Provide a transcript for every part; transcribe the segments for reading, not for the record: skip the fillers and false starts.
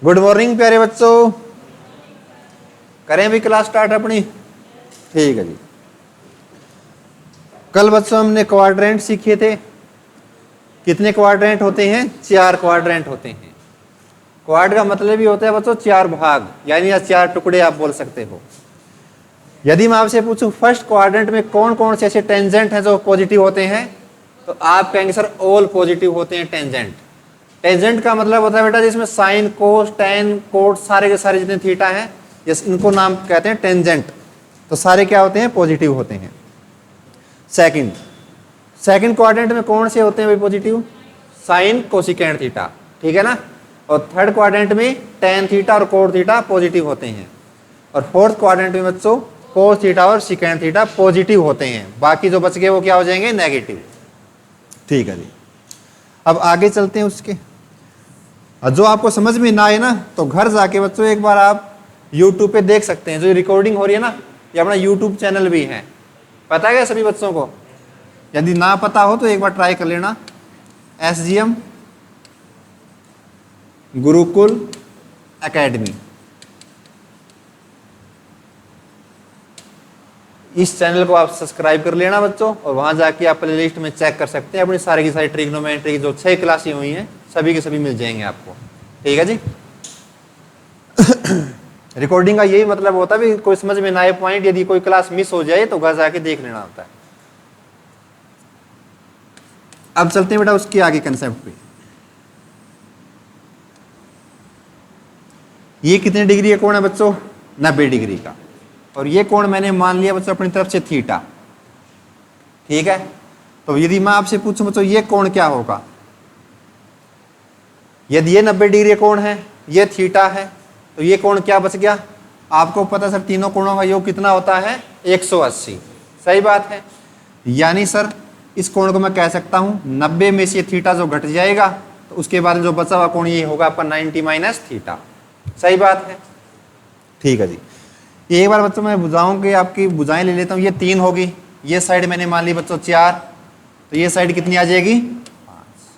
Good morning प्यारे बच्चों, करें भी क्लास स्टार्ट अपनी। ठीक है जी। कल बच्चों हमने क्वाड्रेंट सीखे थे। कितने क्वाड्रेंट होते हैं? 4 क्वाड्रेंट होते हैं। क्वाड का मतलब ही होता है बच्चों 4 भाग, यानी या 4 टुकड़े आप बोल सकते हो। यदि मैं आपसे पूछूं फर्स्ट क्वाड्रेंट में कौन कौन से ऐसे टेंजेंट हैं जो पॉजिटिव होते हैं, तो आप कहेंगे सर ऑल पॉजिटिव होते हैं टेंजेंट। टेंजेंट का मतलब होता है बेटा जिसमें साइन कोस टेन कोट सारे के सारे जितने थीटा हैं, इनको नाम कहते हैं टेंजेंट। तो सारे क्या होते हैं? पॉजिटिव होते हैं। सेकंड क्वाड्रेंट में कौन से होते हैं भाई पॉजिटिव? साइन कोसिकेंट थीटा, ठीक है ना। और थर्ड क्वाड्रेंट में टेन थीटा और कोट थीटा पॉजिटिव होते हैं। और फोर्थ क्वाड्रेंट में बच्चों कोस थीटा और सिकेंट थीटा पॉजिटिव होते हैं। बाकी जो बच गए वो क्या हो जाएंगे? नेगेटिव। ठीक है जी। अब आगे चलते हैं उसके। और जो आपको समझ में ना आए ना, तो घर जाके बच्चों एक बार आप YouTube पे देख सकते हैं। जो रिकॉर्डिंग हो रही है ना, ये अपना YouTube चैनल भी है। पता है क्या सभी बच्चों को? यदि ना पता हो तो एक बार ट्राई कर लेना। SGM गुरुकुल एकेडमी, इस चैनल को आप सब्सक्राइब कर लेना बच्चों। और वहां जाके आप प्ले लिस्ट में चेक कर सकते हैं। अपनी सारी की सारी ट्रिग्नोमेट्री की जो 6 क्लासें हुई हैं सभी के सभी मिल जाएंगे आपको। ठीक है जी। रिकॉर्डिंग का यही मतलब होता है भी कोई समझ में ना आए पॉइंट, यदि कोई क्लास मिस हो जाए तो घर जाके देख लेना होता है। अब चलते हैं बेटा उसके आगे कंसेप्ट पे। ये कितने डिग्री का कोण है बच्चों? 90 डिग्री का। और ये कोण मैंने मान लिया बच्चों अपनी तरफ से थीटा। ठीक है। तो यदि मैं आपसे पूछूं बच्चों ये कोण क्या होगा? यदि ये 90 डिग्री कोण है, ये थीटा है, तो ये कोण क्या बच गया? आपको पता सर तीनों कोणों का योग कितना होता है? 180। सही बात है। यानी सर इस कोण को मैं कह सकता हूं 90 में से थीटा जो घट जाएगा तो उसके बाद जो बचा हुआ कोण ये होगा आपका 90 माइनस थीटा। सही बात है। ठीक है जी। एक बार बच्चों मैं बुझाऊं कि आपकी बुझाएं ले लेता हूं। ये 3 होगी, ये साइड मैंने मान ली बच्चों 4, तो ये साइड कितनी आ जाएगी? 5।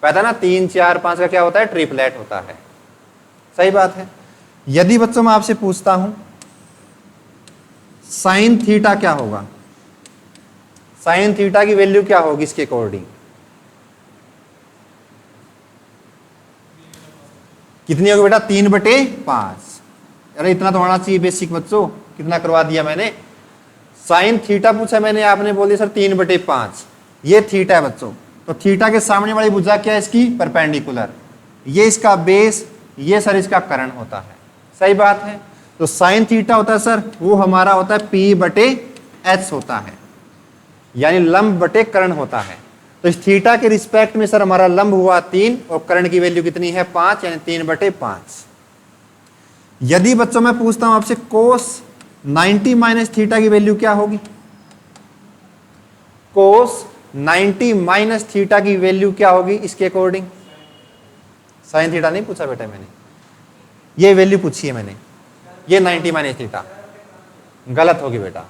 पता ना 3 4 5 का क्या होता है? ट्रिपलेट होता है। सही बात है। यदि बच्चों मैं आपसे पूछता हूं साइन थीटा क्या होगा? साइन थीटा की वैल्यू क्या होगी इसके अकॉर्डिंग? कितनी होगी बेटा? 3/5। अरे इतना तो होना चाहिए बेसिक बच्चों। कितना करवा दिया मैंने? साइन थीटा पूछा मैंने, आपने बोल दिया सर 3/5। ये थीटा है बच्चों। तो थीटा के सामने वाली भुजा क्या है इसकी? परपेंडिकुलर। ये इसका बेस, ये सर इसका कर्ण होता है। सही बात है। तो साइन थीटा होता है सर वो हमारा होता है P/H होता है, यानी लंब बटे कर्ण होता है। तो इस थीटा के रिस्पेक्ट में सर हमारा लंब हुआ 3 और कर्ण की वैल्यू कितनी है? 5, यानी 3/5। यदि बच्चों मैं पूछता हूं आपसे कोस 90 माइनस थीटा की वैल्यू क्या होगी? कोस 90 माइनस थीटा की वैल्यू क्या होगी इसके अकॉर्डिंग? साइन थीटा नहीं पूछा बेटा मैंने, ये वैल्यू पूछी है मैंने। ये 90 माइनस थीटा गलत होगी बेटा।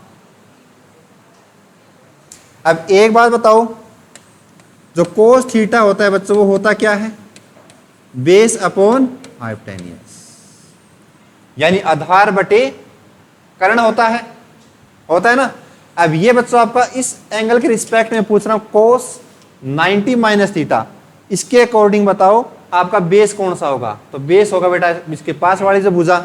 अब एक बात बताओ, जो कोस थीटा होता है बच्चों वो होता क्या है? बेस अपॉन हाइपोटेन्यूस, यानी आधार बटे कर्ण होता है ना। अब ये बच्चों आपका इस एंगल के रिस्पेक्ट में पूछ रहा हूं कोस 90 माइनस थीटा, इसके अकॉर्डिंग बताओ आपका बेस कौन सा होगा? तो बेस होगा बेटा इसके पास वाली जो भुजा,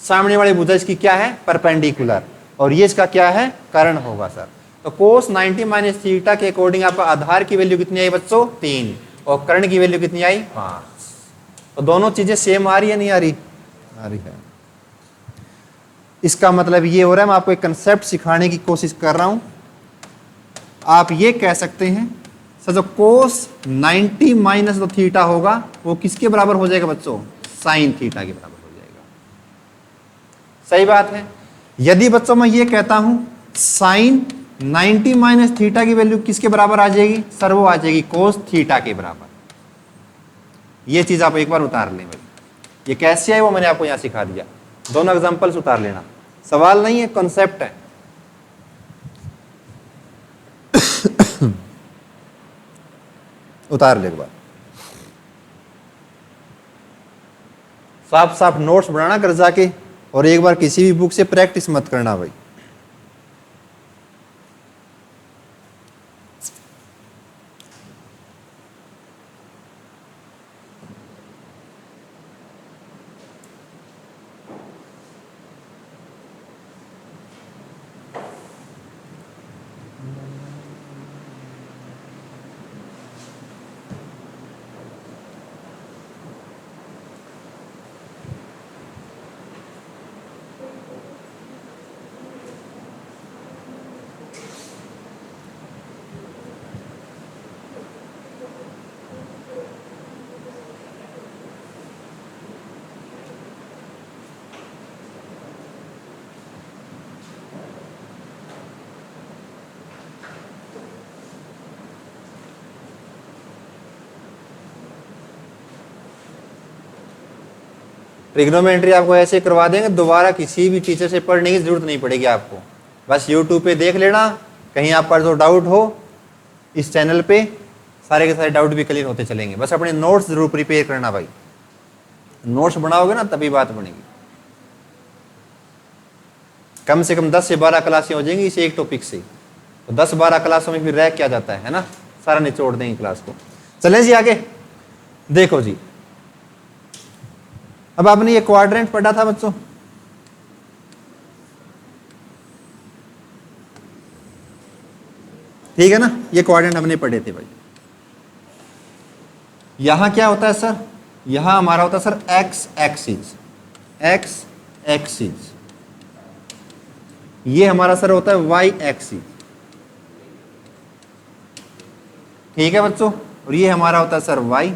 सामने वाली भुजा इसकी क्या है? परपेंडिकुलर। और ये इसका क्या है? कर्ण होगा सर। तो कोस 90 माइनस थीटा के अकॉर्डिंग आपका आधार की वैल्यू कितनी आई बच्चों? 3, और कर्ण की वैल्यू कितनी आई? 5। तो दोनों चीजें सेम आ रही है नहीं आ रही? आ रही है। इसका मतलब ये हो रहा है मैं आपको एक कंसेप्ट सिखाने की कोशिश कर रहा हूं। आप ये कह सकते हैं सर जो कोस 90 माइनस जो थीटा होगा वो किसके बराबर हो जाएगा बच्चों? साइन थीटा के बराबर हो जाएगा। सही बात है। यदि बच्चों मैं ये कहता हूं साइन 90 माइनस थीटा की वैल्यू किसके बराबर आ जाएगी? सर वो आ जाएगी कोस थीटा के बराबर। ये चीज आप एक बार उतार लें भाई। ये कैसे है वो मैंने आपको यहां सिखा दिया। दोनों एग्जांपल्स उतार लेना, सवाल नहीं है, कॉन्सेप्ट है। उतार ले एक बार। साफ साफ नोट्स बनाना घर जाके, और एक बार किसी भी बुक से प्रैक्टिस मत करना भाई। ट्रिग्नोमेट्री आपको ऐसे करवा देंगे, दोबारा किसी भी टीचर से पढ़ने की जरूरत नहीं पड़ेगी आपको। बस यूट्यूब पे देख लेना, कहीं आपका जो डाउट हो इस चैनल पे सारे के सारे डाउट भी क्लियर होते चलेंगे। बस अपने नोट्स जरूर प्रिपेयर करना भाई, नोट्स बनाओगे ना तभी बात बनेगी। कम से कम 10 से 12 क्लासें हो जाएंगी इस एक टॉपिक से, तो 10-12 क्लासों में फिर रह क्या जाता है ना, सारा निचोड़ देंगे क्लास को। चलें जी आगे, देखो जी अब आपने ये क्वाड्रेंट पढ़ा था बच्चों, ठीक है ना, ये क्वाड्रेंट हमने पढ़े थे भाई। यहां क्या होता है सर, यहां हमारा होता है sir x axis, x axis, ये हमारा सर होता है वाई एक्सिस, ठीक है बच्चों, और ये हमारा होता है सर वाई,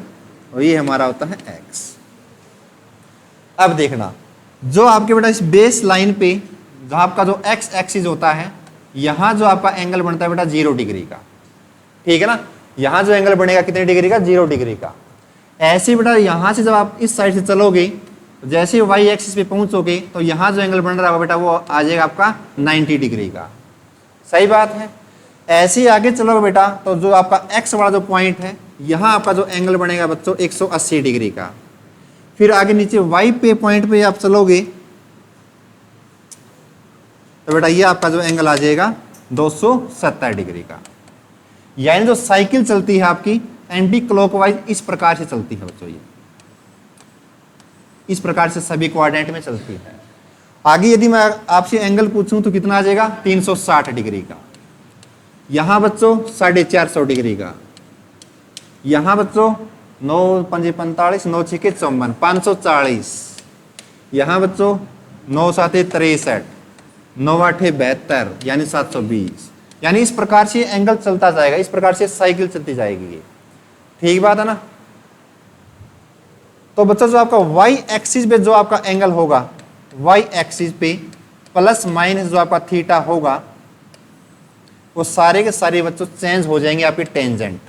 और ये हमारा होता है एक्स। अब देखना, जो आपके बेटा इस बेस लाइन पे जो आपका जो एक्स एक्सिस होता है, यहां जो आपका एंगल बनता है बेटा 0 डिग्री का, ठीक है ना, यहां जो एंगल बनेगा कितने डिग्री का, 0 डिग्री का। ऐसे बेटा यहां से जब आप इस साइड से चलोगे, जैसे वाई एक्सिस पे पहुंचोगे तो यहां जो एंगल बन रहा है बेटा वो आ जाएगा आपका 90 डिग्री का, सही बात है। ऐसे ही आगे चलोगे बेटा तो जो आपका एक्स वाला जो पॉइंट है, यहां आपका जो एंगल बनेगा बच्चों 180 डिग्री का। फिर आगे नीचे वाई पे पॉइंट पे आप चलोगे तो बेटा ये आपका जो एंगल आ जाएगा 270 डिग्री का। यानी जो साइकिल चलती है आपकी एंटी क्लॉकवाइज इस प्रकार से चलती है बच्चों, ये इस प्रकार से सभी क्वाड्रेंट में चलती है। आगे यदि मैं आपसे एंगल पूछूं तो कितना आ जाएगा, 360 डिग्री का। यहां बच्चों 450 डिग्री का, यहां बच्चों 9 5 45, 9 6 54, 540, यहां बच्चों 9 7 63, 9 8 72, यानी 720। यानी इस प्रकार से एंगल चलता जाएगा, इस प्रकार से साइकिल चलती जाएगी ये, ठीक बात है ना। तो बच्चों जो आपका वाई एक्सिस पे जो आपका एंगल होगा, वाई एक्सिस पे प्लस माइनस जो आपका थीटा होगा, वो सारे के सारे बच्चों चेंज हो जाएंगे आपके टेंजेंट।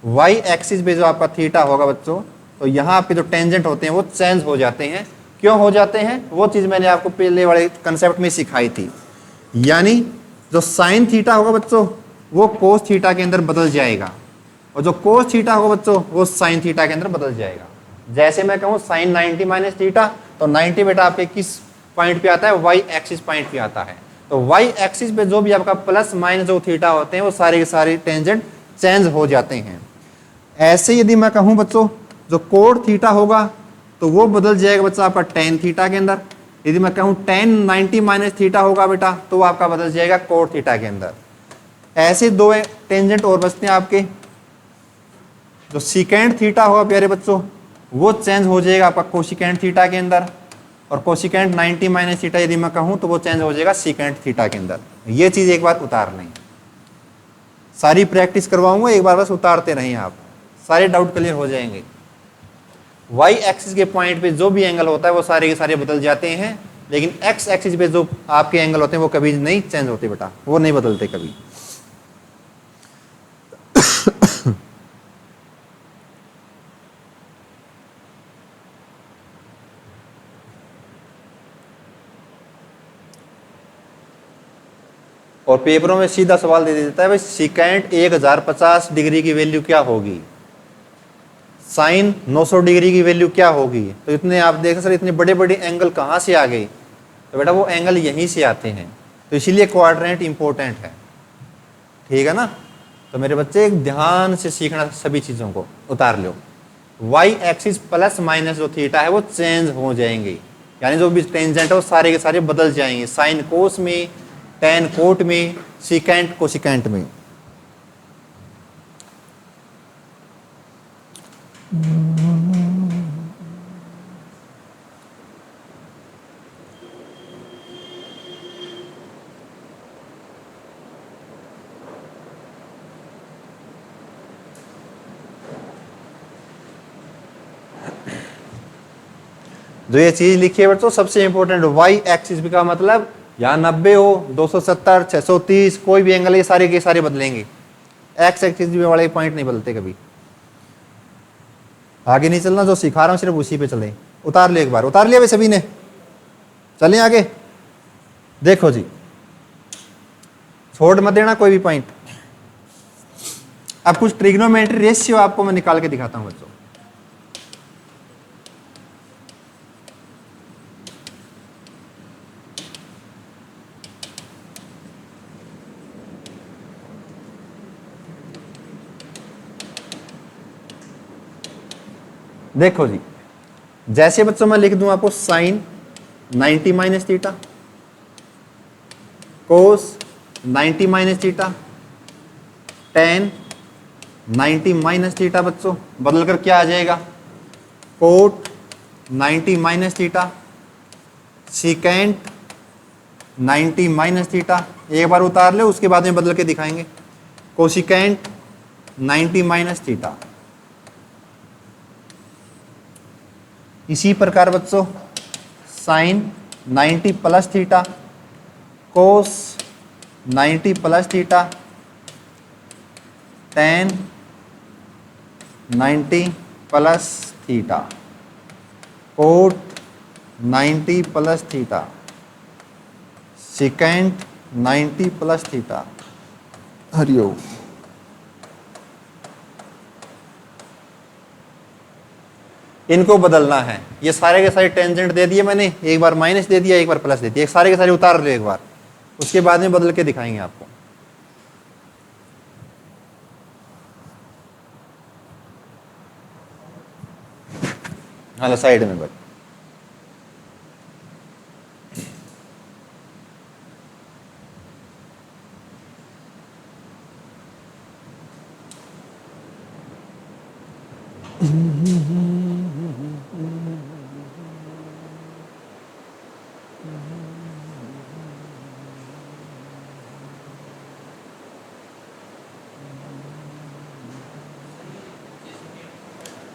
वाई एक्सिस पे जो आपका थीटा होगा बच्चों, तो यहाँ आपके जो टेंजेंट होते हैं वो चेंज हो जाते हैं। क्यों हो जाते हैं, वो चीज़ मैंने आपको पहले वाले कंसेप्ट में सिखाई थी। यानी जो साइन थीटा होगा बच्चों वो कोस थीटा के अंदर बदल जाएगा, और जो कोस थीटा होगा बच्चों वो साइन थीटा के अंदर बदल जाएगा। जैसे मैं कहूँ साइन 90 माइनस थीटा, तो 90 बेटा आपके किस पॉइंट पे आता है, वाई एक्सिस पॉइंट पे आता है। तो वाई एक्सिस पे जो भी आपका प्लस माइनस जो थीटा होते हैं वो सारे के सारे टेंजेंट चेंज हो जाते हैं। ऐसे यदि मैं कहूँ बच्चों जो कोड थीटा होगा तो वो बदल जाएगा बच्चा आपका टेन थीटा के अंदर। यदि मैं कहूँ टेन 90 माइनस थीटा होगा बेटा तो वो आपका बदल जाएगा कोड थीटा के अंदर। ऐसे दो टेंजेंट और बचते हैं आपके, जो सीकेंड थीटा होगा प्यारे बच्चों वो चेंज हो जाएगा आपका कोसिकेंड थीटा के अंदर, और कोसिकेंड 90 माइनस थीटा यदि मैं कहूँ तो वो चेंज हो जाएगा सीकेंड थीटा के अंदर। ये चीज़ एक बार उतार लें, सारी प्रैक्टिस करवाऊंगा, एक बार बस उतारते रहें आप, सारे डाउट क्लियर हो जाएंगे। वाई एक्सिस के पॉइंट पे जो भी एंगल होता है वो सारे के सारे बदल जाते हैं, लेकिन एक्स एक्सिस पे जो आपके एंगल होते हैं वो कभी नहीं चेंज होते बेटा, वो नहीं बदलते कभी। और पेपरों में सीधा सवाल दे देता है भाई सिकेंड 1050 डिग्री की वैल्यू क्या होगी। साइन 900 डिग्री की वैल्यू क्या होगी। तो इतने आप देखें सर इतने बड़े बड़े एंगल कहाँ से आ गए, तो बेटा वो एंगल यहीं से आते हैं, तो इसीलिए क्वाड्रेंट इंपॉर्टेंट है, ठीक है ना। तो मेरे बच्चे ध्यान से सीखना, सभी चीज़ों को उतार लो। वाई एक्सिस प्लस माइनस जो थीटा है वो चेंज हो जाएंगे, यानी जो भी टेंजेंट है वो सारे के सारे बदल जाएंगे, साइन कोस में, टेन कोट में, सिकेंट कोसिकेंट में। जो ये चीज लिखी है बच्चों सबसे इंपॉर्टेंट, वाई एक्सिस का मतलब यहाँ 90 हो, 270, 630, कोई भी एंगल, ये सारे के सारे बदलेंगे। एक्स एक्सिस वाले पॉइंट नहीं बदलते कभी। आगे नहीं चलना, जो सिखा रहा हूँ सिर्फ उसी पे चले। उतार लिया एक बार, उतार लिया भाई सभी ने, चलें आगे। देखो जी, छोड़ मत देना कोई भी पॉइंट। अब कुछ ट्रिग्नोमेट्री रेशियो आपको मैं निकाल के दिखाता हूं बच्चों। देखो जी, जैसे बच्चों मैं लिख दूं आपको sine 90 minus theta, cos 90 minus theta, tan 90 minus theta, बच्चों बदल कर क्या आ जाएगा, cot 90 minus theta, secant 90 minus theta. एक बार उतार ले, उसके बाद में बदल के दिखाएंगे। Cosecant 90 minus theta. इसी प्रकार बच्चों sine 90 plus theta, cos 90 plus theta, tan 90 plus theta, cot 90 plus theta, secant 90 plus theta. हरिओम। इनको बदलना है। ये सारे के सारे टेंजेंट दे दिए मैंने, एक बार माइनस दे दिया, एक बार प्लस दे दिया, सारे के सारे उतार लो एक बार, उसके बाद में बदल के दिखाएंगे आपको। हाँ साइड में बट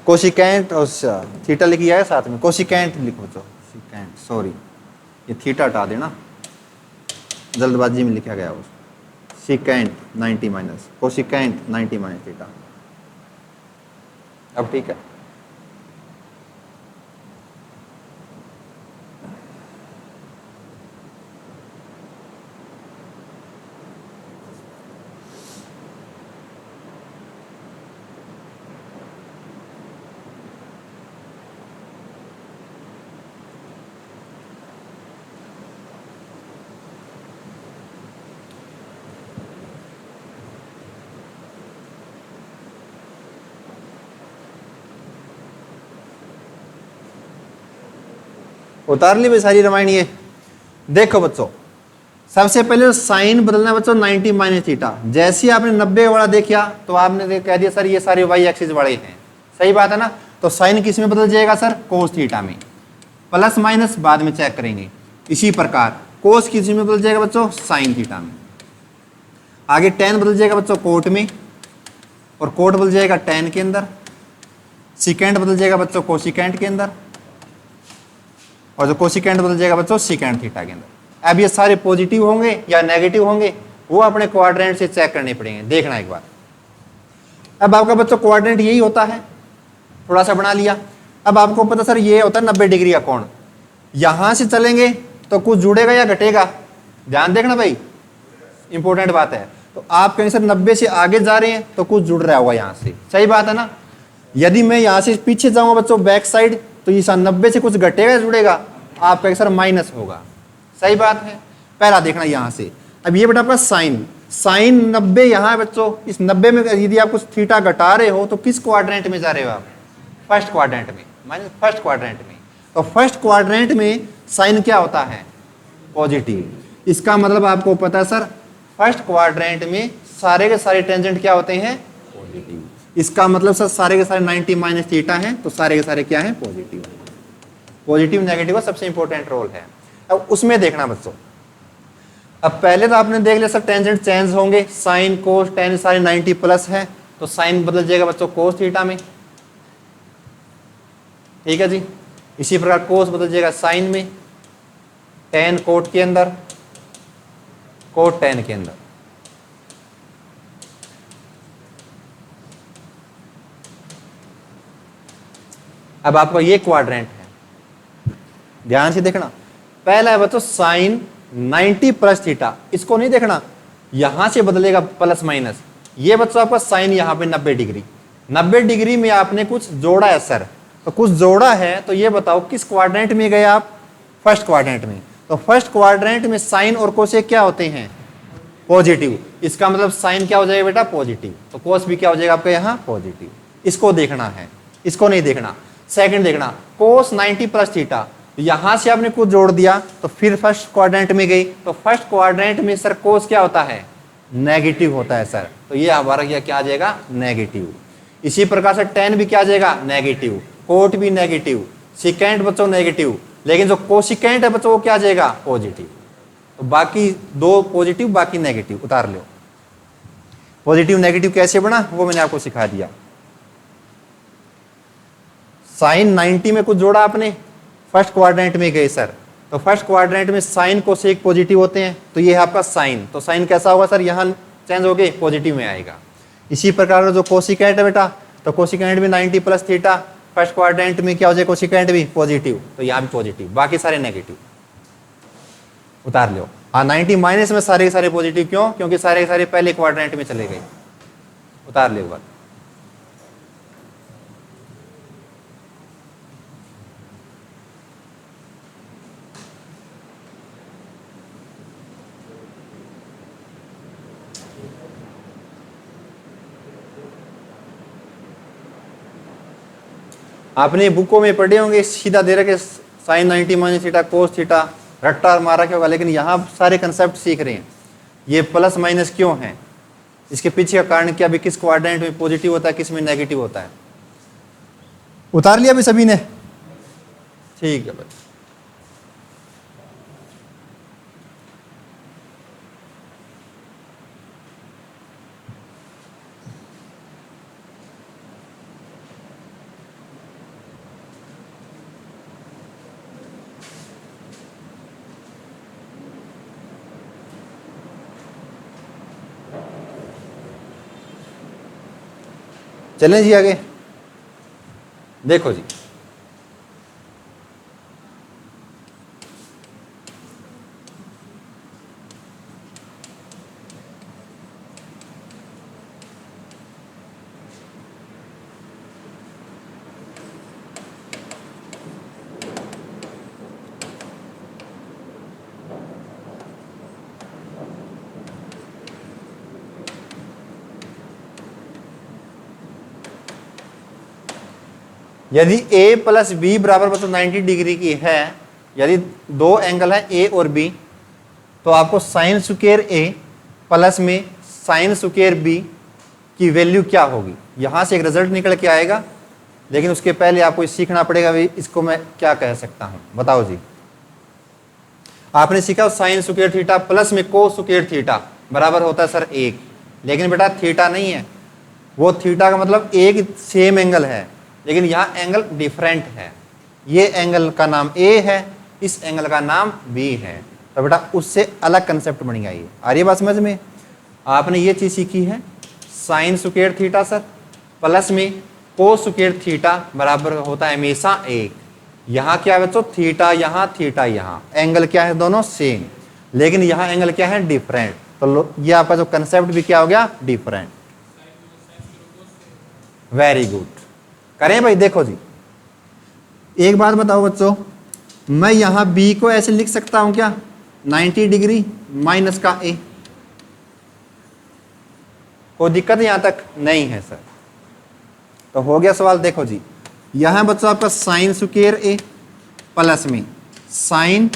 कोसिकेंट और थीटा लिखी है साथ में, कोसिकेंट लिखो तो सिकेंट, सॉरी ये थीटा हटा देना, जल्दबाजी में लिखा गया उस। Secant 90 minus, cosecant 90 minus theta. अब ठीक है। उतार ली भाई सारी रामायण। ये देखो बच्चों, सबसे पहले साइन बदलना है बच्चों 90 माइनस थीटा। जैसे ही आपने 90 वाला देखा तो आपने कह दिया सर ये सारे वाई एक्सिस वाले हैं, सही बात है ना। तो साइन किस में बदल जाएगा सर, कोस थीटा में। प्लस माइनस बाद में चेक करेंगे। इसी प्रकार कोस किस में बदल जाएगा बच्चों, साइन थीटा में। आगे टेन बदल जाएगा बच्चों कोट में, और कोट बदल जाएगा टेन के अंदर। सिकेंट बदल जाएगा बच्चों कोसिकेंट के अंदर, और जो कोसिकेंट बदल जाएगा बच्चों सिकेंट थीटा के अंदर। अब ये सारे पॉजिटिव होंगे या नेगेटिव होंगे, वो अपने क्वाड्रेंट से चेक करने पड़ेंगे, देखना एक बार। अब आपका बच्चों क्वाड्रेंट यही होता है, थोड़ा सा बना लिया। अब आपको पता सर ये होता है 90 डिग्री का कोण, यहां से चलेंगे तो कुछ जुड़ेगा या घटेगा, ध्यान देखना भाई, इंपॉर्टेंट बात है। तो आप कहीं सर 90 से आगे जा रहे हैं तो कुछ जुड़ रहा होगा यहां से, सही बात है ना। यदि मैं यहाँ से पीछे जाऊंगा बच्चों बैक साइड, तो ये 90 से कुछ घटेगा जुड़ेगा, आपका सर माइनस होगा। सही बात है। पहला देखना यहाँ से। अब ये बेटा आपका साइन 90 यहाँ है बच्चों। इस 90 में यदि आप कुछ थीटा घटा रहे हो तो किस क्वाड्रेंट में जा रहे हो आप? फर्स्ट क्वाड्रेंट में, माइनस फर्स्ट क्वाड्रेंट में। तो फर्स्ट क्वाड्रेंट में साइन क्या होता है? पॉजिटिव। इसका मतलब आपको पता है सर, फर्स्ट क्वाड्रेंट में सारे के सारे टेंजेंट क्या होते हैं? पॉजिटिव। इसका मतलब सर सारे के सारे 90 माइनस थीटा है, तो सारे के सारे क्या है? पॉजिटिव। पॉजिटिव नेगेटिव का सबसे इंपॉर्टेंट रोल है। अब उसमें देखना बच्चों, अब पहले तो आपने देख लिया सर टेंजेंट चेंज होंगे, साइन कोस टेन सारे 90 प्लस है, तो साइन बदल जाएगा बच्चों कोस थीटा में। ठीक है जी। इसी प्रकार कोस बदल जाएगा साइन में, टेन कोट के अंदर, कोट टेन के अंदर। अब आपका ये क्वाड्रेंट है, ध्यान से देखना। पहला है बच्चों साइन 90 प्लस थीटा, इसको नहीं देखना, यहां से बदलेगा प्लस माइनस। ये बच्चों आपका साइन यहां पे 90 डिग्री, 90 डिग्री में आपने कुछ जोड़ा है सर, तो कुछ जोड़ा है, तो ये बताओ किस क्वाड्रेंट में गए आप? फर्स्ट क्वाड्रेंट में। तो फर्स्ट क्वाड्रेंट में साइन और कोसेक क्या होते हैं? पॉजिटिव। इसका मतलब साइन क्या हो जाएगा बेटा? पॉजिटिव। तो कोस भी क्या हो जाएगा आपका यहाँ? पॉजिटिव। इसको देखना है, इसको नहीं देखना। सेकंड देखना, कोस 90 प्लस थीटा, यहां से आपने कुछ जोड़ दिया तो फिर फर्स्ट क्वाड्रेंट में गई, तो फर्स्ट क्वाड्रेंट में सर कोस क्या होता है? नेगेटिव होता है सर, तो ये हमारा क्या आ जाएगा? नेगेटिव। इसी प्रकार से टेन भी क्या आ जाएगा? नेगेटिव। कोट भी नेगेटिव, सिकेंट बच्चों नेगेटिव, लेकिन जो कोसिकेंट है बच्चों वो क्या आ जाएगा? पॉजिटिव। तो बाकी दो पॉजिटिव बाकी नेगेटिव उतार लो। पॉजिटिव नेगेटिव कैसे बना वो मैंने आपको सिखा दिया। साइन 90 में कुछ जोड़ा आपने, फर्स्ट क्वाड्रेंट में गए सर, तो फर्स्ट क्वाड्रेंट में साइन कोसेक पॉजिटिव होते हैं, तो ये है आपका साइन। तो साइन कैसा होगा सर? यहाँ चेंज हो गए, पॉजिटिव में आएगा। इसी प्रकार जो कोसिकेंट है बेटा, तो कोसिकेंट भी 90 प्लस थीटा, फर्स्ट क्वाड्रेंट में क्या हो जाए? कोसिकेंट भी पॉजिटिव, तो यहाँ भी पॉजिटिव, बाकी सारे नेगेटिव उतार लो। हाँ 90 माइनस में सारे के सारे पॉजिटिव, क्यों? क्योंकि सारे के सारे पहले क्वाड्रेंट में चले गए। उतार ले बात। आपने बुकों में पढ़े होंगे, सीधा दे रखे sine 90 minus theta cos theta, रट्टा मारा क्या होगा, लेकिन यहाँ सारे कंसेप्ट सीख रहे हैं। ये प्लस माइनस क्यों है, इसके पीछे का कारण क्या, भी किस क्वाड्रेंट में पॉजिटिव होता है, किस में नेगेटिव होता है। उतार लिया भी सभी ने? ठीक है भाई। चलें जी आगे। देखो जी, यदि a प्लस बी बराबर मतलब 90 डिग्री की है, यदि दो एंगल है a और b, तो आपको साइन स्क्वायर a प्लस में साइन स्क्वायर b की वैल्यू क्या होगी, यहां से एक रिजल्ट निकल के आएगा। लेकिन उसके पहले आपको सीखना पड़ेगा भाई इसको मैं क्या कह सकता हूं, बताओ जी। आपने सीखा साइन स्क्वायर थीटा प्लस में कोस स्क्वायर थीटा बराबर होता है सर 1, लेकिन बेटा थीटा नहीं है, वो थीटा का मतलब एक सेम एंगल है, लेकिन यहाँ एंगल डिफरेंट है। ये एंगल का नाम A है, इस एंगल का नाम B है, तो बेटा उससे अलग कंसेप्ट बन गया। ये आ रही है बात समझ में? आपने ये चीज सीखी है sine square theta sir plus में कोस स्क्वायर थीटा बराबर होता है हमेशा 1। यहाँ क्या है बच्चों? थीटा यहाँ, थीटा यहाँ, एंगल क्या है? दोनों सेम, लेकिन यहाँ एंगल क्या है? डिफरेंट। तो ये आपका जो कंसेप्ट भी क्या हो गया? डिफरेंट। Very good. करें भाई। देखो जी, एक बात बताओ बच्चों, मैं यहां बी को ऐसे लिख सकता हूं क्या, 90 डिग्री माइनस का ए? कोई दिक्कत यहां तक नहीं है सर। तो हो गया सवाल। देखो जी, यहां बच्चों आपका साइन स्क्वायर ए प्लस में साइन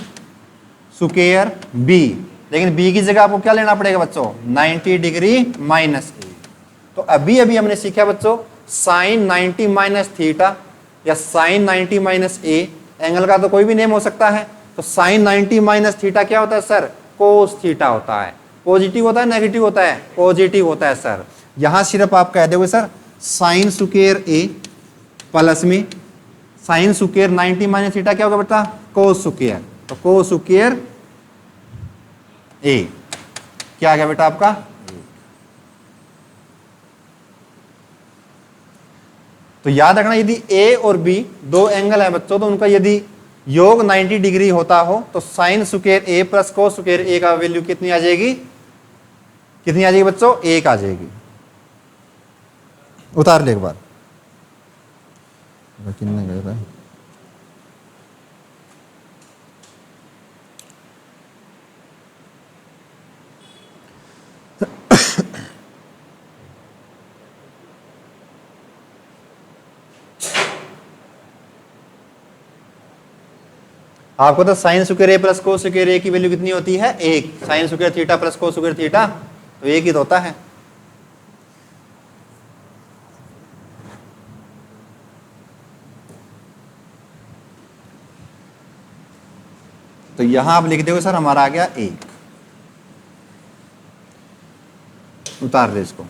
स्क्वायर बी, लेकिन बी की जगह आपको क्या लेना पड़ेगा बच्चों, 90 डिग्री माइनस ए। तो अभी अभी हमने सीखा बच्चों साइन 90 माइनस थीटा या साइन 90 माइनस ए, एंगल का तो कोई भी नेम हो सकता है। तो साइन 90 माइनस थीटा क्या होता है सर, कोस थीटा होता है। पॉजिटिव होता है नेगेटिव होता है, पॉजिटिव होता है सर। यहां सिर्फ आप कह दोगे सर साइन स्क्वायर ए प्लस में साइन स्क्वायर 90 माइनस थीटा क्या होगा बेटा, कोस स्क्वायर। तो कोस स्क्वायर ए क्या आ गया बेटा आपका। तो याद रखना यदि ए और बी दो एंगल है बच्चों, तो उनका यदि योग 90 डिग्री होता हो तो साइन स्क्वायर ए प्लस कोस स्क्वायर ए का वैल्यू कितनी आ जाएगी, कितनी आ जाएगी बच्चों, एक आ जाएगी। उतार ले एक बार। कितने गए था? आपको तो साइन स्क्वायर ए प्लस कोस स्क्वायर ए की वैल्यू कितनी होती है, एक। Sine square theta plus cos square theta तो एक ही तो होता है। तो यहां आप लिख दोगे सर हमारा आ गया एक। उतार दे इसको।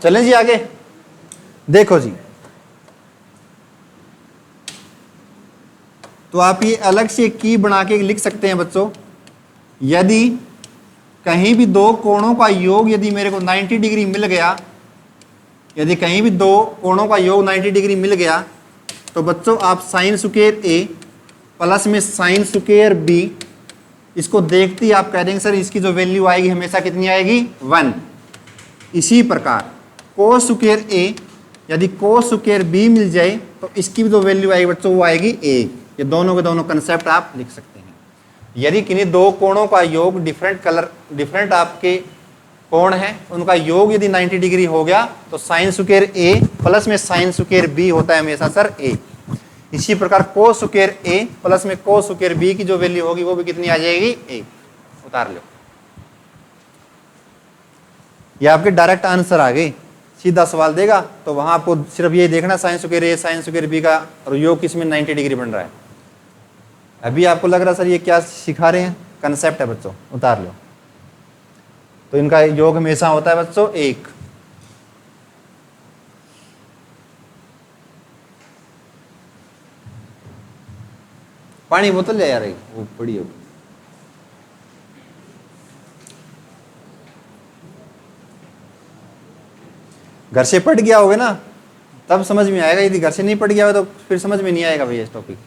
चलें जी आगे। देखो जी, तो आप ये अलग से की बना के लिख सकते हैं बच्चों, यदि कहीं भी दो कोणों का योग यदि मेरे को 90 डिग्री मिल गया, यदि कहीं भी दो कोणों का योग 90 डिग्री मिल गया, तो बच्चों आप साइन स्क्वायर ए प्लस में साइन स्क्वायर बी, इसको देखते ही आप कह देंगे सर इसकी जो वैल्यू आएगी हमेशा कितनी आएगी, 1। इसी प्रकार कोस स्क्वायर ए यदि कोस स्क्वायर बी मिल जाए तो इसकी भी जो वैल्यू आएगी बच्चों वो आएगी 1। ये दोनों के दोनों कंसेप्ट आप लिख सकते हैं। यदि किन्हीं दो कोणों का योग डिफरेंट आपके कोण है, उनका योग यदि 90 डिग्री हो गया तो साइन स्क्वायर ए प्लस में साइन स्क्वायर बी होता है हमेशा सर ए। इसी प्रकार कोस स्क्वायर ए प्लस में कोस स्क्वायर बी की जो वैल्यू होगी वो भी कितनी आ जाएगी, ए। उतार लो। ये आपके डायरेक्ट आंसर आ गई, सीधा सवाल देगा तो वहां आपको सिर्फ ये देखना साइन स्क्वायर ए साइन स्क्वायर बी का और योग किसमें 90 डिग्री बन रहा है। अभी आपको लग रहा है सर ये क्या सिखा रहे हैं, कंसेप्ट है बच्चों। उतार लो। तो इनका योग हमेशा होता है बच्चों 1। पानी बोतल ले यार, वो पड़ी हो। घर से पढ़ गया होगा ना तब समझ में आएगा, यदि घर से नहीं पढ़ गया हो तो फिर समझ में नहीं आएगा भैया इस टॉपिक।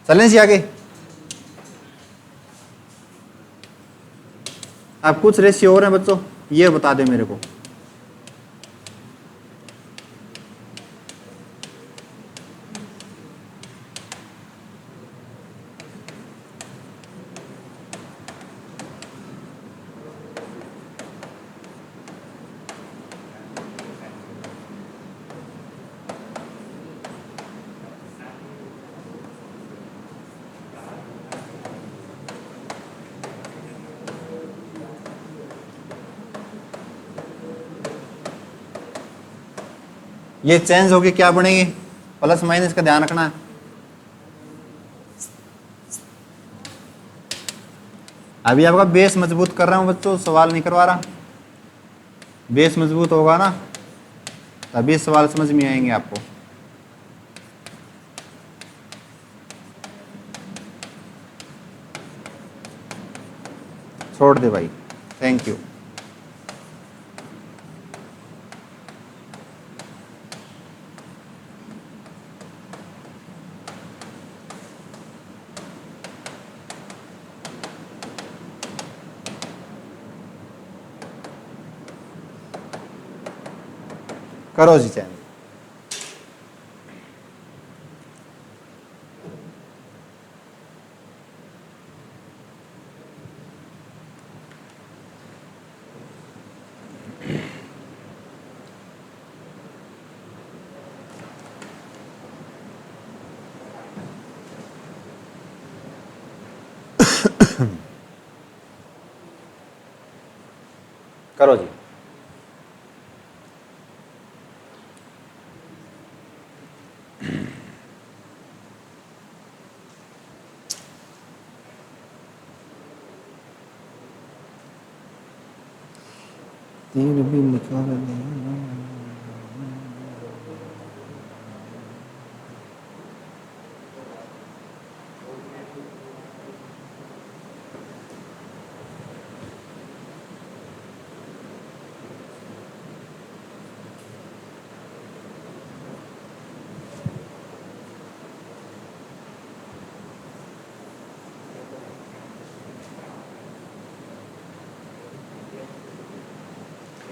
चलें जी आगे। अब कुछ रेशियो और हैं बच्चों, ये बता दे मेरे को। ये चेंज होके क्या बनेंगे, प्लस माइनस का ध्यान रखना है। अभी आपका बेस मजबूत कर रहा हूं बच्चों, सवाल नहीं करवा रहा। बेस मजबूत होगा ना तभी सवाल समझ में आएंगे आपको। छोड़ दे भाई, थैंक यू। करो जी चैनल। करो जी। तीर भी निकाल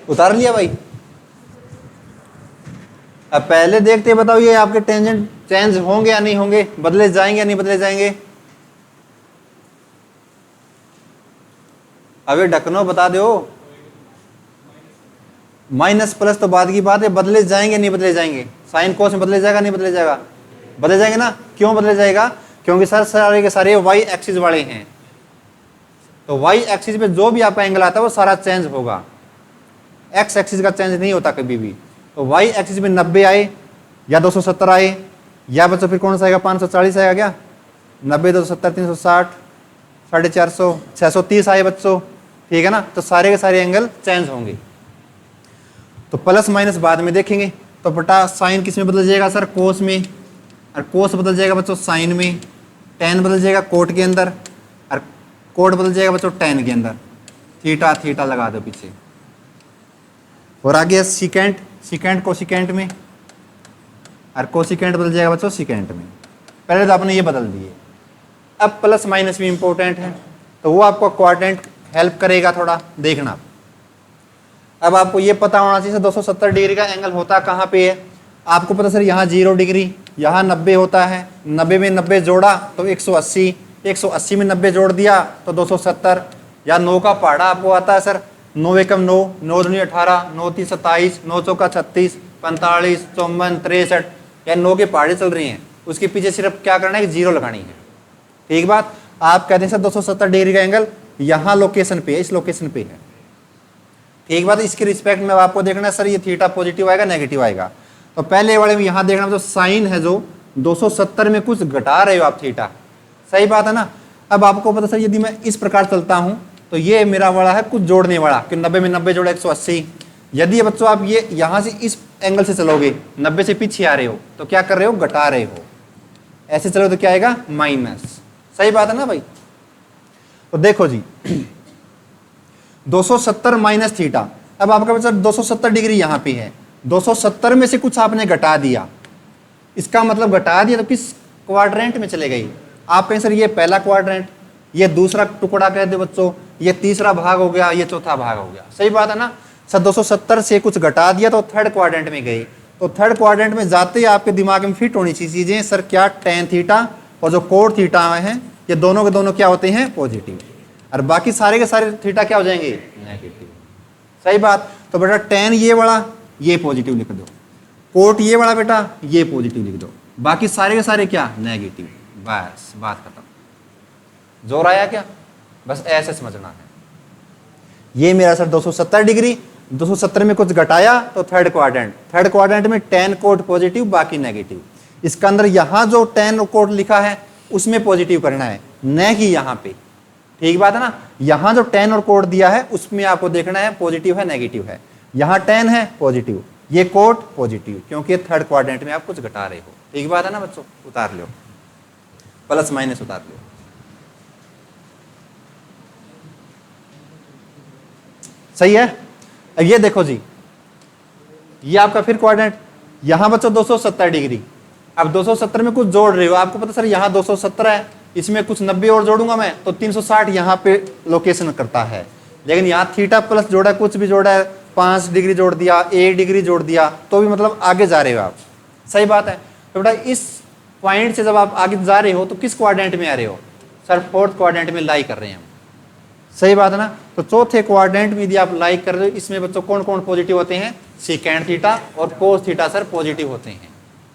उतार लिया भाई। अब पहले देखते बताओ ये आपके टेंजेंट चेंज होंगे या नहीं होंगे, बदले जाएंगे या नहीं बदले जाएंगे? अबे ढकनो बता दो। माइनस प्लस तो बाद की बात है, बदले जाएंगे नहीं बदले जाएंगे? साइन कोस में बदले जाएगा नहीं बदले जाएगा? बदले जाएंगे ना। क्यों बदले जाएगा? क्योंकि सर सारे के सारे वाई एक्सिस वाले हैं, तो वाई एक्सिस पे जो भी आपका एंगल आता है वो सारा चेंज होगा, एक्स एक्सिस का चेंज नहीं होता कभी भी। तो वाई एक्सिस में 90 आए या 270 आए, या बच्चों फिर कौन सा आएगा? 540 आएगा क्या? 90 270 360 450 630 आए बच्चों, ठीक है ना। तो सारे के सारे एंगल चेंज होंगे। तो प्लस माइनस बाद में देखेंगे। तो बटा साइन किस में बदल जाएगा सर? कोस में। और कोस बदल जाएगा बच्चों साइन में। टेन बदल जाएगा कोट के अंदर, और कोट बदल जाएगा बच्चों टेन के अंदर। थीटा थीटा लगा दो पीछे। और आगे सिकेंट, सिकेंट को सिकेंट में, और कोसिकेंट बदल जाएगा बच्चों सिकेंट में। पहले तो आपने ये बदल दिए। अब प्लस माइनस भी इंपॉर्टेंट है, तो वो आपको क्वाड्रेंट हेल्प करेगा थोड़ा देखना। अब आपको ये पता होना चाहिए 270 डिग्री का एंगल होता कहाँ पे है। आपको पता सर यहाँ 0 डिग्री, यहाँ 90 होता है, 90 में 90 जोड़ा तो 180, 180 में 90 जोड़ दिया तो 270, या 9 का पहाड़ा आपको आता है सर। 9 एकम 9, 9 दूनी 18, 9 तीन 27, 9 चौका 36, 45, 54, 63, या 9 के पहाड़े चल रही हैं। उसके पीछे सिर्फ क्या करना है? 0 लगानी है, ठीक बात। आप कहते हैं सर 270 डिग्री का एंगल यहाँ लोकेशन पे है, इस लोकेशन पे है, ठीक बात। इसके रिस्पेक्ट में आपको देखना है सर ये थीटा पॉजिटिव आएगा नेगेटिव आएगा। तो पहले वाले में यहाँ देखना जो साइन है, जो 270 में कुछ घटा रहे हो आप थीटा, सही बात है ना। अब आपको पता सर यदि मैं इस प्रकार चलता हूँ तो ये मेरा वाला है कुछ जोड़ने वाला, कि 90 में 90 जोड़ा 180। यदि बच्चों आप ये यहाँ से इस एंगल से चलोगे, 90 से पीछे आ रहे हो तो क्या कर रहे हो? घटा रहे हो। ऐसे चलो तो क्या आएगा? माइनस, सही बात है ना भाई। तो देखो जी 270 माइनस थीटा। अब आपका बच्चा 270 डिग्री यहाँ पे है, 270 में से कुछ आपने घटा दिया, इसका मतलब घटा दिया तो किस क्वाड्रेंट में चले गई? आप कहें सर ये पहला क्वाड्रेंट, ये दूसरा टुकड़ा कह दे बच्चों, ये तीसरा भाग हो गया, ये चौथा भाग हो गया, सही बात है ना। सर 270 से कुछ घटा दिया तो थर्ड क्वाड्रेंट में गई। तो थर्ड क्वाड्रेंट में जाते ही आपके दिमाग में फिट होनी चाहिए चीजें सर, क्या? टेन थीटा और जो कोट थीटा है ये दोनों के दोनों क्या होते हैं? पॉजिटिव। और बाकी सारे के सारे थीटा क्या हो जाएंगे? नेगेटिव, सही बात। तो बेटा टेन ये वाला ये पॉजिटिव लिख दो, कोट ये वाला बेटा ये पॉजिटिव लिख दो, बाकी सारे के सारे क्या? नेगेटिव। बस बात खत्म। जोर आया क्या? बस ऐसे समझना है। ये मेरा सर 270 डिग्री, 270 में कुछ घटाया तो थर्ड क्वाड्रेंट, थर्ड क्वाड्रेंट में टेन कोट पॉजिटिव बाकी नेगेटिव। इसका अंदर यहाँ जो टेन कोट लिखा है उसमें पॉजिटिव करना है, न कि यहाँ पे, ठीक बात है ना। यहाँ जो 10 और कोड दिया है उसमें आपको देखना है पॉजिटिव है नेगेटिव है। यहाँ 10 है पॉजिटिव, ये कोड पॉजिटिव, क्योंकि थर्ड क्वाड्रेंट में आप कुछ घटा रहे हो, ठीक बात है ना बच्चों। उतार लो, प्लस माइनस उतार लो। सही है। अब ये देखो जी, ये आपका फिर क्वाड्रेंट, यहां बच्चों 270 डिग्री। अब 270 में कुछ जोड़ रहे हो, आपको पता सर यहाँ 270 है, इसमें कुछ 90 और जोड़ूंगा मैं तो 360 यहाँ पे लोकेशन करता है। लेकिन यहाँ थीटा प्लस जोड़ा, कुछ भी जोड़ा है, 5 डिग्री जोड़ दिया, 1 डिग्री जोड़ दिया, तो भी मतलब आगे जा रहे हो आप। सही बात है। तो बेटा इस पॉइंट से जब आप आगे जा रहे हो तो किस क्वाड्रेंट में आ रहे हो? सर फोर्थ क्वाड्रेंट में लाई कर रहे हैं हम। सही बात है ना। तो चौथे क्वाड्रेंट में यदि आप लाई कर रहे हो, इसमें बच्चों कौन कौन पॉजिटिव होते हैं? सेकेंड थीटा और कोस थीटा सर पॉजिटिव होते हैं,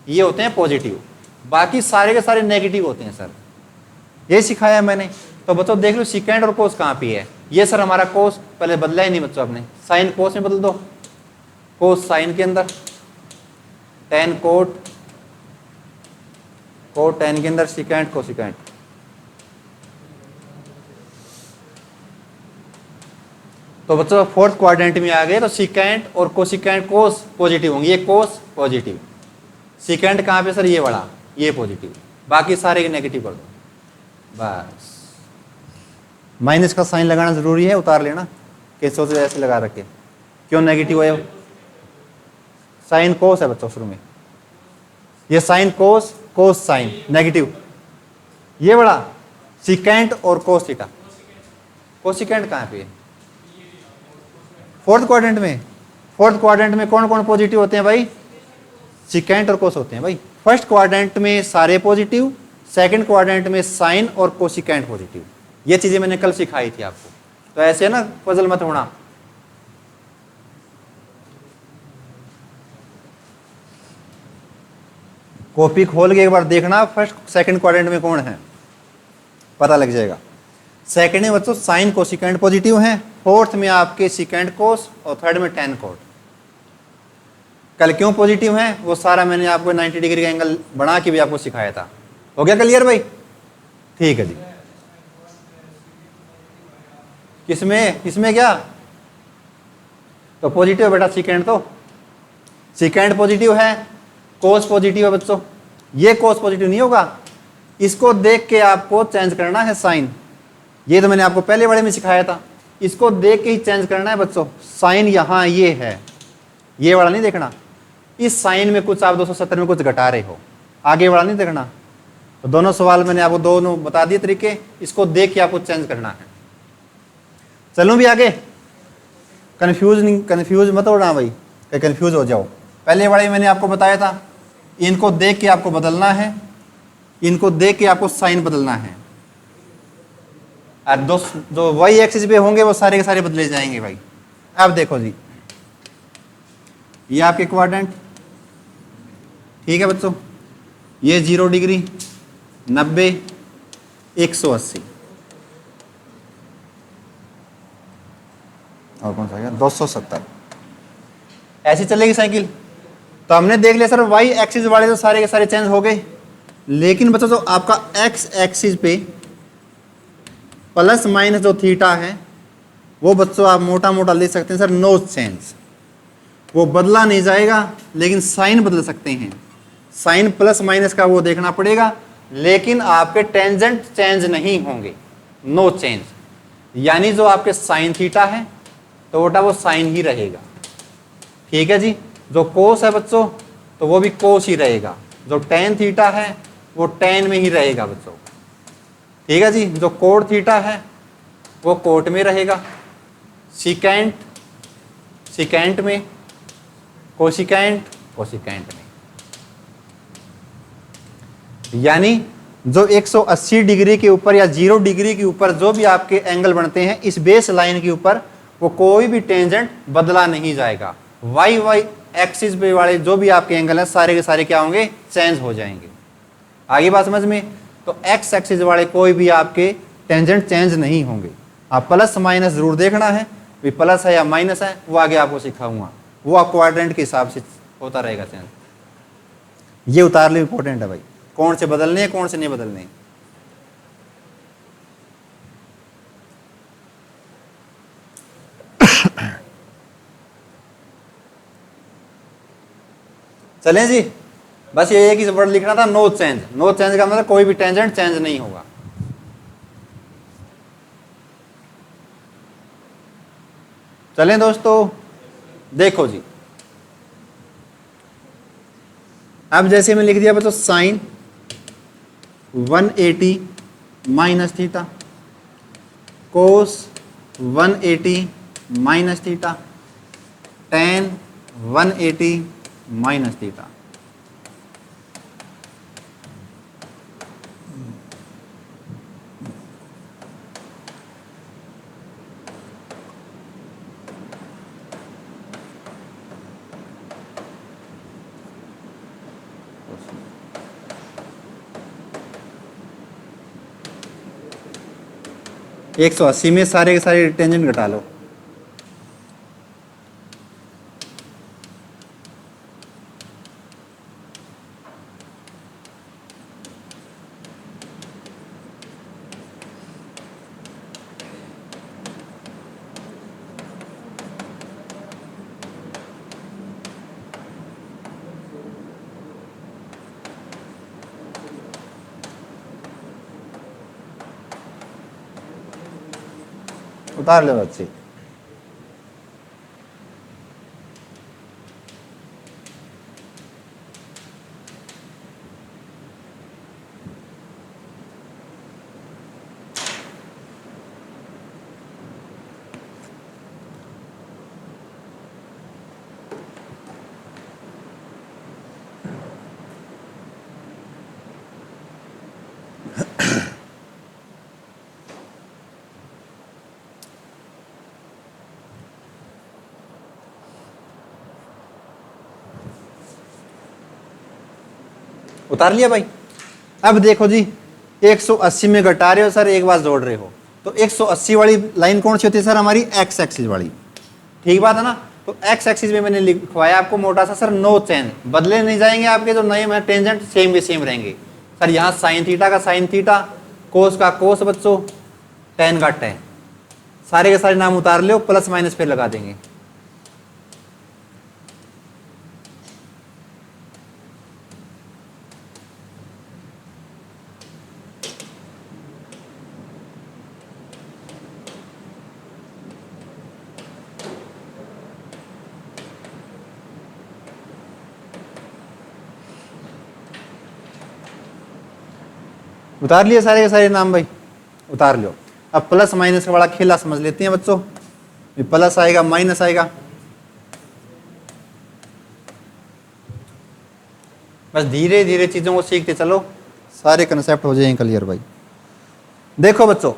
ये होते हैं पॉजिटिव। बाकी सारे के सारे नेगेटिव होते हैं सर, ये सिखाया मैंने। तो बच्चों देख लो सेकेंड और कोस कहाँ पे है। ये सर हमारा कोस पहले बदला ही नहीं बच्चों, आपने साइन कोस में बदल दो, कोस साइन के अंदर, टेन कोट, कोट टेन के अंदर, सेकेंड को सेकेंड। तो बच्चों फोर्थ क्वाड्रेंट में आ गए तो सेकेंड और कोसिकेंड कोस पॉजिटिव होंगे, ये कोस पॉजिटिव। सेकेंड कहाँ पे सर? ये वाला, ये पॉजिटिव, बाकी सारे नेगेटिव कर दो बस। माइनस का साइन लगाना जरूरी है, उतार लेना, कैसे से ऐसे लगा रखे, क्यों नेगेटिव है? साइन कोस है बच्चों शुरू में, ये साइन कोस, कोस साइन नेगेटिव। ये बड़ा सेकेंड और कोस थीटा, कोसिकेंड कहाँ पे है? फोर्थ क्वाड्रेंट में। फोर्थ क्वाड्रेंट में कौन कौन पॉजिटिव होते हैं भाई? सेकेंड और कोस होते हैं भाई। फर्स्ट क्वाड्रेंट में सारे पॉजिटिव, सेकंड क्वाड्रेंट में साइन और कोसिकेंड पॉजिटिव। ये चीजें मैंने कल सिखाई थी आपको, तो ऐसे है ना, पजल मत होना। कॉपी खोल के एक बार देखना फर्स्ट सेकंड क्वाड्रेंट में कौन है, पता लग जाएगा। सेकंड में बच्चों साइन कोसिकेंड पॉजिटिव हैं, फोर्थ में आपके सेकेंड कोस और थर्ड में टेन कोट। कल क्यों पॉजिटिव हैं वो सारा मैंने आपको 90 डिग्री का एंगल बना के भी आपको सिखाया था। हो गया क्लियर भाई? ठीक है जी। किसमें किसमें क्या? तो पॉजिटिव है बेटा सेकेंड, तो सेकेंड पॉजिटिव है, कोस पॉजिटिव है बच्चों। ये कोस पॉजिटिव नहीं होगा, इसको देख के आपको चेंज करना है साइन। ये तो मैंने आपको पहले वाले में सिखाया था, इसको देख के ही चेंज करना है बच्चों। साइन यहाँ ये है, ये वाला नहीं देखना। इस साइन में कुछ आप 270 में कुछ घटा रहे हो, आगे वाला नहीं देखना। तो दोनों सवाल मैंने आपको दोनों बता दिए तरीके, इसको देख के आपको चेंज करना है। चलूं भी आगे? कंफ्यूज मत होना भाई, कहीं कंफ्यूज हो जाओ। पहले वाले मैंने आपको बताया था, इनको देख के आपको बदलना है, इनको देख के आपको साइन बदलना है। और जो वाई एक्सिस पे होंगे वो सारे के सारे बदले जाएंगे भाई। अब देखो जी, ये आपके क्वाड्रेंट, ठीक है बच्चों, ये 0 डिग्री, 90, 180 और कौन सा है 270, ऐसी चलेगी साइकिल। तो हमने देख लिया सर वाई एक्सिस वाले तो सारे के सारे चेंज हो गए, लेकिन बच्चों जो आपका एक्स एक्सिस पे प्लस माइनस जो थीटा है वो बच्चों आप मोटा मोटा ले सकते हैं सर नो चेंज, वो बदला नहीं जाएगा, लेकिन साइन बदल सकते हैं। साइन प्लस माइनस का वो देखना पड़ेगा, लेकिन आपके टेंजेंट चेंज नहीं होंगे, नो चेंज। यानी जो आपके साइन थीटा है तो बेटा वो साइन ही रहेगा, ठीक है जी। जो कोस है बच्चों तो वो भी कोस ही रहेगा, जो टेन थीटा है वो टेन में ही रहेगा बच्चों, ठीक है जी। जो कोट थीटा है वो कोट में रहेगा, सिकेंट सिकेंट में, कोसिकेंट कोसिकेंट में। यानी जो 180 डिग्री के ऊपर या 0 डिग्री के ऊपर जो भी आपके एंगल बनते हैं इस बेस लाइन के ऊपर, वो कोई भी टेंजेंट बदला नहीं जाएगा। वाई वाई एक्सिस पे वाले जो भी आपके एंगल हैं सारे के सारे क्या होंगे, चेंज हो जाएंगे। आगे बात समझ में? तो एक्स एक्सिस वाले कोई भी आपके टेंजेंट चेंज नहीं होंगे। आप प्लस माइनस जरूर देखना है, भी प्लस है या माइनस है वो आगे आपको सिखाऊंगा, वो आप क्वाड्रेंट के हिसाब से होता रहेगा चेंज। ये उतार लो, इंपॉर्टेंट है भाई, कौन से बदलने हैं कौन से नहीं बदलने। चलें जी, बस ये एक ही वर्ड लिखना था, नो चेंज। नो चेंज का मतलब कोई भी टेंजेंट चेंज नहीं होगा। चलें दोस्तों, देखो जी, अब जैसे मैं लिख दिया बच्चों साइन 180 माइनस थीटा, कोस 180 minus theta, ten 180 minus theta. एक 180 में सारे के सारे टेंजेंट घटा लो। उतार लो बच्चे। उतार लिया भाई। अब देखो जी, 180 में घटा रहे हो सर, एक बार जोड़ रहे हो, तो 180 वाली लाइन कौन सी होती है सर? हमारी एक्स एक्सिस वाली, ठीक बात है ना। तो एक्स एक्सिस में मैंने लिखवाया आपको मोटा सा सर नो चेंज, बदले नहीं जाएंगे आपके जो नए में टेंजेंट सेम भी सेम रहेंगे सर। यहाँ साइन थीटा का साइन थीटा, कोस का कोस बच्चों, टेन का टेन, सारे के सारे नाम उतार लो, प्लस माइनस फिर लगा देंगे। उतार लिए सारे के सारे नाम भाई, उतार लो। अब प्लस माइनस का बड़ा खेला समझ लेते हैं बच्चों, प्लस आएगा माइनस आएगा, बस धीरे धीरे चीजों को सीखते चलो, सारे कंसेप्ट हो जाएंगे क्लियर भाई। देखो बच्चों,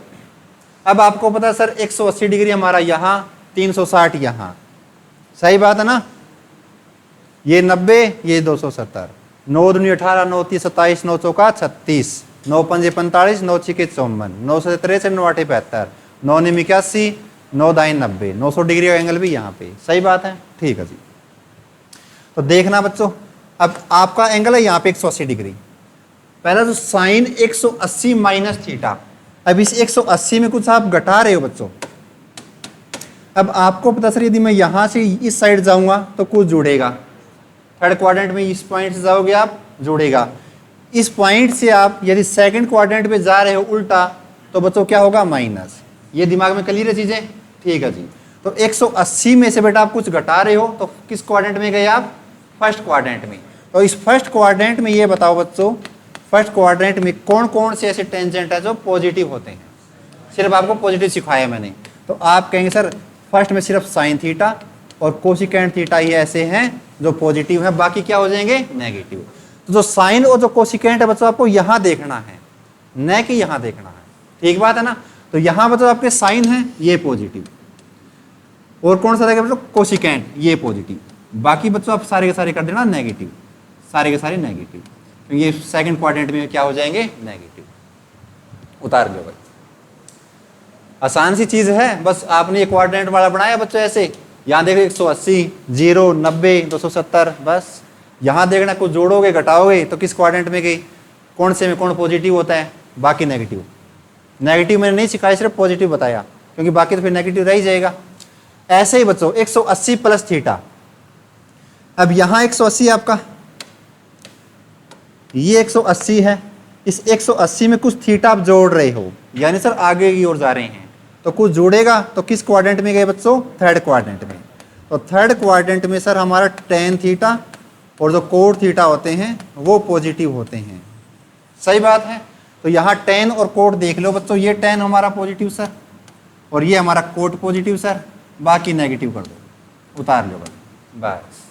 अब आपको पता है सर 180 डिग्री हमारा यहाँ, 360 यहाँ, सही बात है ना। ये 90, ये 270, 9 दूनी 18, 9 30 27, 9 चौका 36, 9 पंजे 45, 9 छिके 54, 9 से 63, 9 8 75, 9 निम 81, 9 दाइन 90, 900 डिग्री का एंगल भी यहाँ पे, सही बात है, ठीक है जी। तो देखना बच्चों, अब आपका एंगल है यहाँ पे 180 डिग्री, पहला तो साइन 180 माइनस थीटा। अब इस 180 में कुछ आप घटा रहे हो बच्चों। अब आपको पता सर यदि मैं यहाँ से इस साइड जाऊंगा तो कुछ जुड़ेगा, थर्ड क्वाड्रेंट में इस पॉइंट से जाओगे आप, जुड़ेगा। इस पॉइंट से आप यदि सेकंड क्वाड्रेंट में जा रहे हो उल्टा, तो बच्चों क्या होगा? माइनस। ये दिमाग में क्लियर है चीजें, ठीक है जी। तो 180 में से बेटा आप कुछ घटा रहे हो, तो किस क्वाड्रेंट में गए आप? फर्स्ट क्वाड्रेंट में। तो इस फर्स्ट क्वाड्रेंट में ये बताओ बच्चों, फर्स्ट क्वाड्रेंट में कौन कौन से ऐसे टेंजेंट है जो पॉजिटिव होते हैं? सिर्फ आपको पॉजिटिव सिखाया मैंने। तो आप कहेंगे सर फर्स्ट में सिर्फ साइन थीटा और कोसिकेंट थीटा ये ऐसे हैं जो पॉजिटिव है, बाकी क्या हो जाएंगे? नेगेटिव। तो जो साइन और जो कोसिकेंट है बच्चों आपको यहां देखना है, न कि यहां देखना है, ठीक बात है ना। तो यहां बच्चों आपके साइन है, ये पॉजिटिव, और कौन सा रहेगा बच्चों? कोसिकेंट, ये पॉजिटिव। बाकी बच्चों आप सारे के सारे कर देना नेगेटिव, सारे के सारे नेगेटिव। तो ये सेकंड क्वाड्रेंट में क्या हो जाएंगे? नेगेटिव। उतार लो भाई, आसान सी चीज है, बस आपने एक क्वाड्रेंट वाला बनाया बच्चों ऐसे। यहाँ देखो 180, 0, 90, 270, बस यहाँ देखना कुछ जोड़ोगे घटाओगे तो किस क्वाड्रेंट में गई, कौन से में कौन पॉजिटिव होता है, बाकी नेगेटिव। नेगेटिव मैंने नहीं सिखाया, सिर्फ पॉजिटिव बताया, क्योंकि बाकी तो फिर नेगेटिव रह ही जाएगा। ऐसे ही बच्चों 180 प्लस थीटा, अब यहाँ 180 आपका, ये 180 है, इस 180 में कुछ थीटा आप जोड़ रहे हो, यानी सर आगे की ओर जा रहे हैं। तो कुछ जुड़ेगा तो किस क्वाड्रेंट में गए बच्चों? थर्ड क्वाड्रेंट में। तो थर्ड क्वाड्रेंट में सर हमारा टेन थीटा और जो कोड थीटा होते हैं वो पॉजिटिव होते हैं। सही बात है। तो यहाँ टेन और कोड देख लो बच्चों, ये टेन हमारा पॉजिटिव सर और ये हमारा कोड पॉजिटिव सर, बाकी नेगेटिव कर दो, उतार लो बस।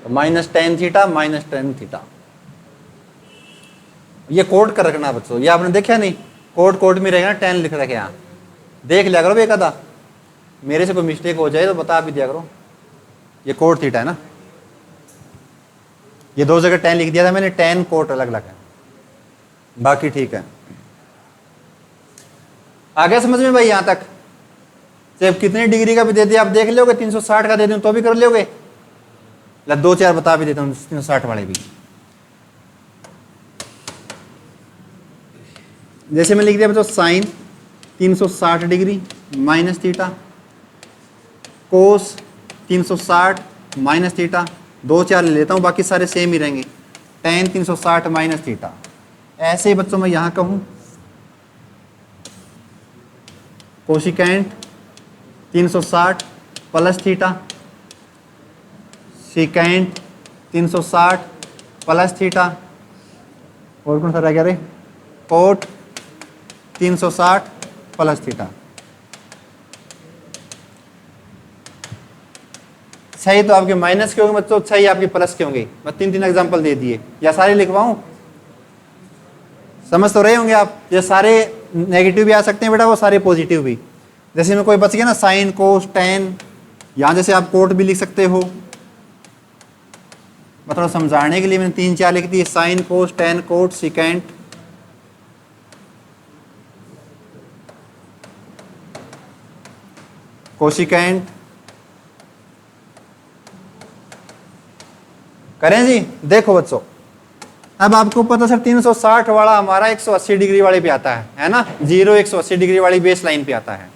Minus tan theta minus tan theta, ये कोड कर रखना बच्चों, ये आपने देखा नहीं, कोड कोड में रहेगा ना, टेन लिख रखे यहाँ, देख लिया करो एक आधा, मेरे से कोई मिस्टेक हो जाए तो बता भी दिया करो। ये कोड थीटा है ना, ये दो जगह टेन लिख दिया था मैंने, टेन कोड अलग अलग है, बाकी ठीक है। आ गया समझ में भाई? यहां तक चाहे कितने डिग्री का भी दे दिया आप देख लोगे, 360 का दे दूं तो भी कर लोगे? दो चार बता भी देता हूँ 360 वाले भी। जैसे मैं लिख दिया बच्चों साइन 360 डिग्री माइनस थीटा, कोस 360 माइनस थीटा, दो चार ले लेता हूँ बाकी सारे सेम ही रहेंगे, टेन 360 माइनस थीटा। ऐसे ही बच्चों मैं यहाँ कहूँ cosecant 360 plus theta, secant 360 plus theta, और कौन सा रह गया रे? Cot 360 plus theta. सही तो आपके माइनस के होंगे बच्चों, सही आपके प्लस के होंगे। मैं तीन तीन एग्जांपल दे दिए, या सारे लिखवाऊं? समझ तो रहे होंगे आप, ये सारे नेगेटिव भी आ सकते हैं बेटा, वो सारे पॉजिटिव भी। जैसे में कोई बच गया ना साइन कोस टेन, यहां जैसे आप कोट भी लिख सकते हो, मतलब समझाने के लिए मैंने तीन चार लिख दिए, sine cos ten coat secant, cosecant. करें जी? देखो बच्चों, अब आपको पता सर 360 वाला हमारा 180 डिग्री वाले पे आता है ना, 180 डिग्री वाली बेस लाइन पे आता है।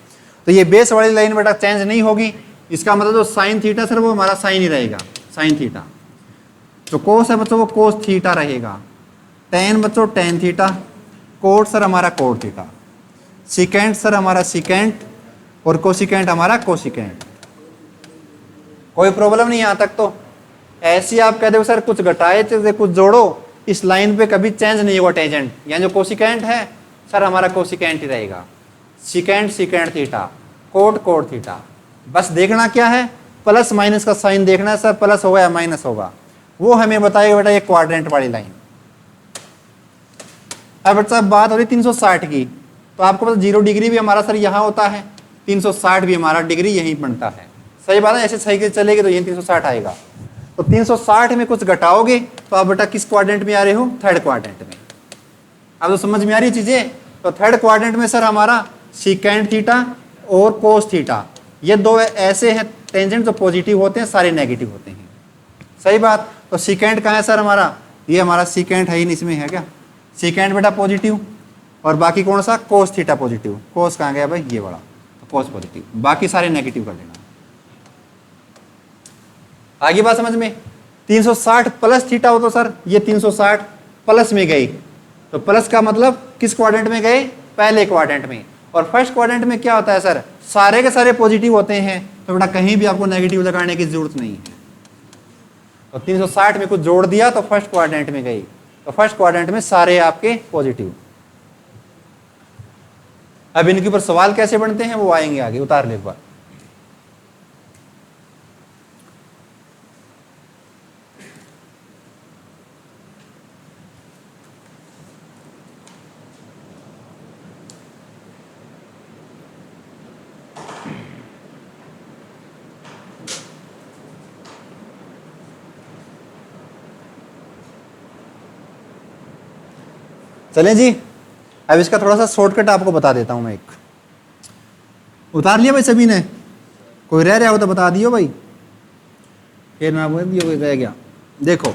तो ये बेस वाली लाइन बेटा चेंज नहीं होगी, इसका मतलब जो साइन थीटा सर वो हमारा साइन ही रहेगा, साइन थीटा। जो कोस है बच्चों वो कोस थीटा रहेगा, टेन बच्चों टेन थीटा, कोट सर हमारा कोट थीटा, सिकेंट सर हमारा सिकेंट, और कोसिकेंट हमारा कोसिकेंट। कोई प्रॉब्लम नहीं यहां तक तो। ऐसे आप कह दो सर कुछ घटाए से कुछ जोड़ो, इस लाइन पे कभी चेंज नहीं होगा टेंजेंट, यानी जो कोसिकेंट है सर हमारा कोसिकेंट ही रहेगा, secant secant theta, cot cot theta. बस देखना क्या है, प्लस माइनस का साइन देखना है सर, प्लस होगा या माइनस होगा, वो हमें बताएगा बेटा ये क्वाड्रेंट वाली लाइन। अब बच्चा बात हो रही 360 की, तो आपको पता 0 डिग्री भी हमारा सर यहाँ होता है, 360 भी हमारा डिग्री यहीं बनता है। सही बात है, ऐसे सही के चलेगी तो यही 360 आएगा। तो 360 में कुछ घटाओगे तो आप बेटा किस क्वाड्रेंट में आ रहे हो? थर्ड क्वाड्रेंट में। अब तो समझ में आ रही चीजें। तो थर्ड क्वाड्रेंट में सर हमारा सिकेंट थीटा और कोस थीटा, ये दो ऐसे हैं टेंजेंट जो पॉजिटिव होते हैं, सारे नेगेटिव होते हैं। सही बात। तो सिकेंट कहाँ है सर हमारा? ये हमारा सिकेंट है ही नहीं, इसमें है क्या? सिकेंट बेटा पॉजिटिव, और बाकी कौन सा? Cos theta positive. कोस कहाँ गया भाई? ये वाला, तो कोस पॉजिटिव, बाकी सारे नेगेटिव कर देना। आगे बात समझ में? 360 प्लस थीटा हो तो सर ये 360 प्लस में गई, तो प्लस का मतलब किस क्वाड्रेंट में गए? पहले क्वाड्रेंट में। और फर्स्ट क्वाड्रेंट में क्या होता है सर? सारे के सारे पॉजिटिव होते हैं, तो बेटा कहीं भी आपको नेगेटिव लगाने की जरूरत नहीं है। तो 360 में कुछ जोड़ दिया तो फर्स्ट क्वाड्रेंट में गई, तो फर्स्ट क्वाड्रेंट में सारे आपके पॉजिटिव। अब इनके ऊपर सवाल कैसे बनते हैं वो आएंगे आगे, उतार ले एक बार। चलें जी, अब इसका थोड़ा सा शॉर्टकट आपको बता देता हूं मैं एक। उतार लिया भाई सभी ने? कोई रह रहा हो तो बता दियो भाई, फिर ना बोल दियो कोई रह गया। देखो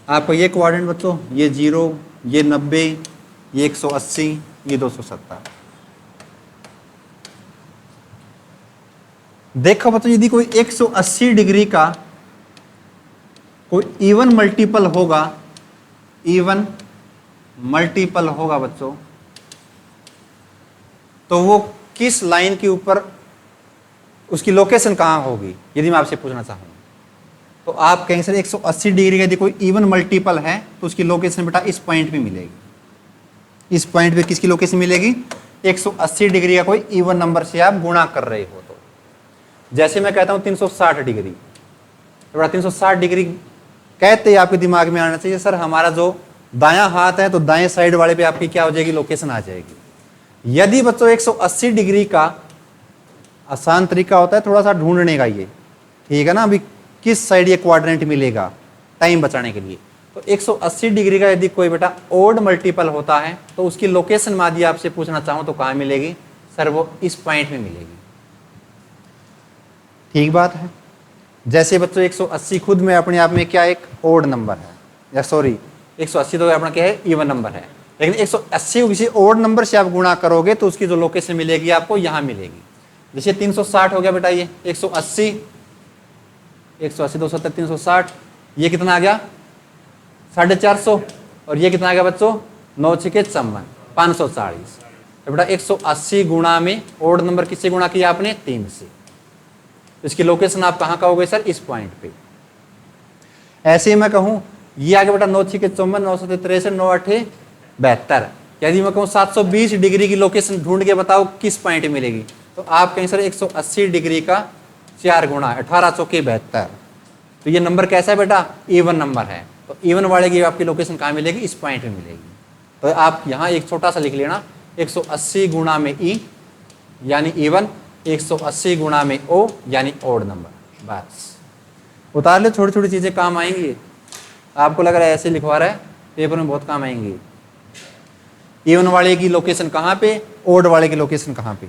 आपका ये क्वाड्रेंट बच्चों, ये 0, ये 90, ये 180, ये 270। देखो बच्चों, यदि कोई 180 डिग्री का कोई इवन मल्टीपल होगा, इवन मल्टीपल होगा बच्चों, तो वो किस लाइन के ऊपर, उसकी लोकेशन कहां होगी, यदि मैं आपसे पूछना चाहूं तो आप कहेंगे सर 180 डिग्री का यदि कोई इवन मल्टीपल है तो उसकी लोकेशन बेटा इस पॉइंट पे मिलेगी। इस पॉइंट पे किसकी लोकेशन मिलेगी? 180 डिग्री का कोई इवन नंबर से आप गुणा कर रहे हो तो। जैसे मैं कहता हूं 360 डिग्री, तो बेटा 360 डिग्री कहते ही आपके दिमाग में आना चाहिए सर हमारा जो दायां हाथ है तो दाएं साइड वाले पे आपकी क्या हो जाएगी, लोकेशन आ जाएगी। यदि बच्चों 180 डिग्री का आसान तरीका होता है थोड़ा सा ढूंढने का, ये ठीक है ना, अभी किस साइड ये क्वाड्रेंट मिलेगा टाइम बचाने के लिए, तो 180 डिग्री का यदि कोई बेटा ओड मल्टीपल होता है तो उसकी लोकेशन मैं यदि आपसे पूछना चाहूं तो कहां मिलेगी सर? वो इस पॉइंट में मिलेगी। ठीक बात है। जैसे बच्चों 180 खुद में अपने आप में क्या एक ओड नंबर है, या सॉरी 180 तो अपना क्या है, इवन नंबर है, लेकिन 180 को किसी ओड नंबर से आप गुणा करोगे तो उसकी जो लोकेशन मिलेगी आपको यहां मिलेगी। जैसे 360 हो गया बेटा, ये 180, 180 270 360, ये कितना आ गया 450, और ये कितना आ गया बच्चों 9 6 54 540। तो बेटा 180 गुणा में ओड नंबर किससे गुणा किया आपने? 3 से। इसकी लोकेशन आप कहां कहोगे सर? इस पॉइंट पे। ऐसे ही मैं कहूं ये आ गया बेटा 9 6 54 9 7 63 9 8 72, यदि मैं कहूं 720 डिग्री की लोकेशन ढूंढ के बताओ किस पॉइंट मिलेगी, तो आप कहें सर 180 डिग्री का 4 गुणा 18 चौके 72। तो ये नंबर कैसा है बेटा? इवन नंबर है। तो इवन वाले की आपकी लोकेशन कहाँ मिलेगी? इस पॉइंट में मिलेगी। तो आप यहाँ एक छोटा सा लिख लेना 180 गुणा में ई यानी इवन, 180 गुणा में ओ यानी ओड नंबर। बस उतार ले, छोटी छोटी चीजें काम आएंगी। आपको लग रहा है ऐसे लिखवा रहा है, पेपर में बहुत काम आएंगी। इवन वाले की लोकेशन कहाँ पे, ओड वाले की लोकेशन कहाँ पे।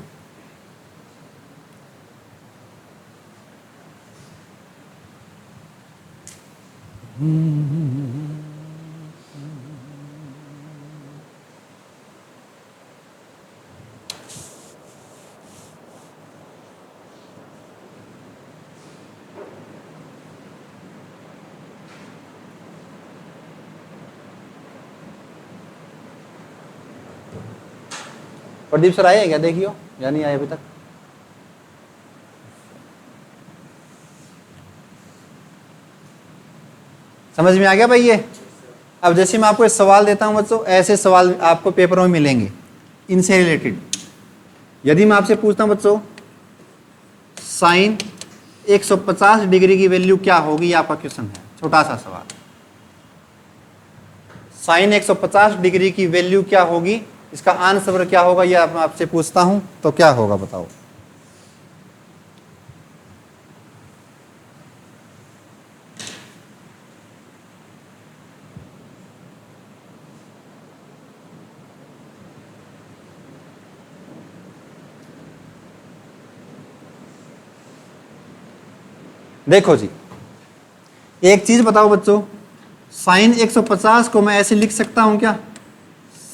प्रदीप सर आए हैं क्या? देखियो, या नहीं आए अभी तक? समझ में आ गया भाई ये? अब जैसे मैं आपको एक सवाल देता हूं बच्चों, ऐसे सवाल आपको पेपरों में मिलेंगे इनसे रिलेटेड। यदि मैं आपसे पूछता हूं बच्चों साइन 150 डिग्री की वैल्यू क्या होगी, ये आपका क्वेश्चन है, छोटा सा सवाल। साइन 150 डिग्री की वैल्यू क्या होगी, इसका आंसर क्या होगा, ये मैं आपसे पूछता हूं तो क्या होगा बताओ। देखो जी, एक चीज बताओ बच्चों, साइन 150 को मैं ऐसे लिख सकता हूं क्या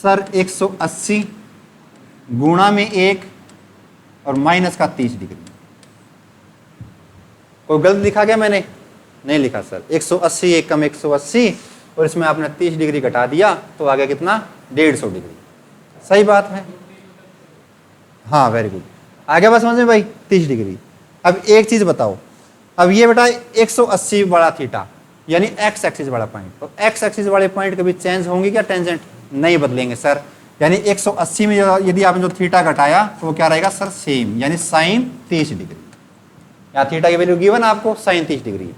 सर? 180 गुणा में 1 और माइनस का 30 डिग्री। कोई गलत लिखा क्या मैंने? नहीं लिखा सर। 180 एक कम 180 और इसमें आपने 30 डिग्री घटा दिया तो आ गया कितना? 150 डिग्री। सही बात है, हाँ वेरी गुड, आ गया बस समझ में भाई, 30 डिग्री। अब एक चीज बताओ, अब ये बेटा 180 बड़ा थीटा यानी एक्स एक्सिस वाला पॉइंट, तो एक्स एक्सिस वाले पॉइंट कभी चेंज होंगे क्या? टेंजेंट नहीं बदलेंगे सर। यानी 180 में यदि आपने जो थीटा घटाया तो वो क्या रहेगा सर? सेम, यानी साइन 30 डिग्री। यहाँ थीटा की वैल्यू गिवन आपको साइन 30 डिग्री।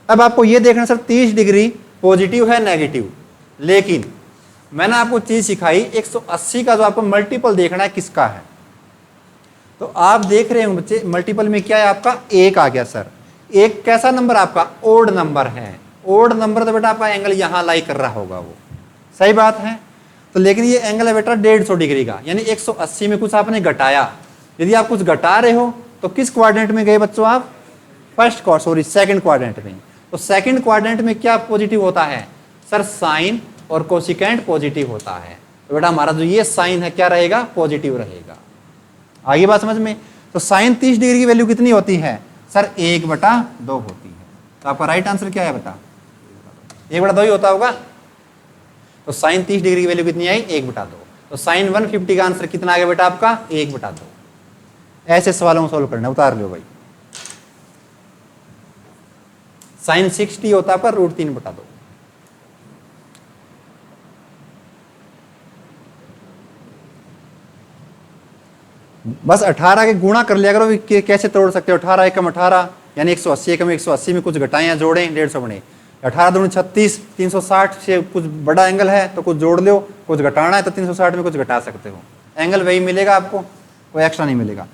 अब आपको ये देखना सर 30 डिग्री पॉजिटिव है नेगेटिव, लेकिन मैंने आपको चीज सिखाई 180 का जो आपको मल्टीपल देखना है किसका है, तो आप देख रहे हो बच्चे मल्टीपल में क्या है आपका? 1 आ गया सर। 1 कैसा नंबर आपका? ओड नंबर है। ओड नंबर तो बेटा आपका एंगल यहां लाई कर रहा होगा वो, सही बात है। तो लेकिन ये एंगल है बेटा 150 डिग्री का, यानी 180 में कुछ आपने घटाया। यदि आप कुछ घटा रहे हो तो किस क्वाड्रेंट में गए बच्चों आप? सेकंड क्वाड्रेंट में। तो सेकंड क्वाड्रेंट में क्या पॉजिटिव होता है? सर साइन और कोसिकेंट पॉजिटिव होता है, तो बेटा हमारा जो ये साइन है क्या रहेगा, पॉजिटिव रहेगा। आगे बात समझ में। तो साइन 30 डिग्री की वैल्यू कितनी होती है सर, 1/2 होती है। तो आपका राइट आंसर क्या है बेटा, 1/2 ही होता होगा। तो साइन 30 डिग्री की वैल्यू कितनी आई, 1/2। तो साइन 150 का आंसर कितना आ गया बेटा आपका, 1/2। ऐसे सवालों को सोल्व करना, उतार लो भाई। साइन 60 होता पर √3/2। बस 18 के गुणा कर लिया करो, कैसे तोड़ सकते हो, 18 एकम 18 यानी 180 एकम 180 में कुछ घटाएं या जोड़ें, 150 बने। 18 दूनी 36, 360 से कुछ बड़ा एंगल है तो कुछ जोड़ लो, कुछ घटाना है तो 360 में कुछ घटा सकते हो, एंगल वही मिलेगा आपको, कोई एक्स्ट्रा नहीं मिलेगा।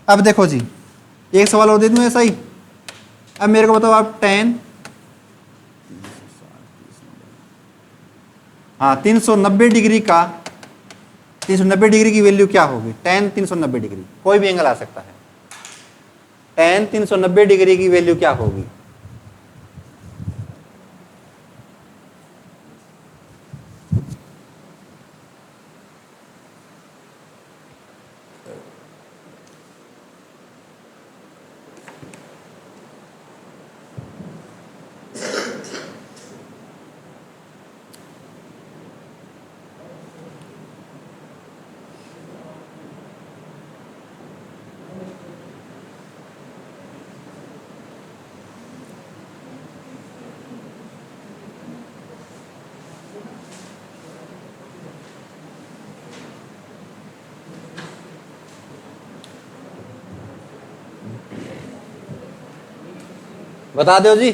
अब देखो जी, एक सवाल और दे दूं ऐसा ही। अब मेरे को बताओ आप 390 डिग्री का 390 डिग्री की वैल्यू क्या होगी, tan 390 डिग्री, कोई भी एंगल आ सकता है। tan 390 डिग्री की वैल्यू क्या होगी, बता दो जी।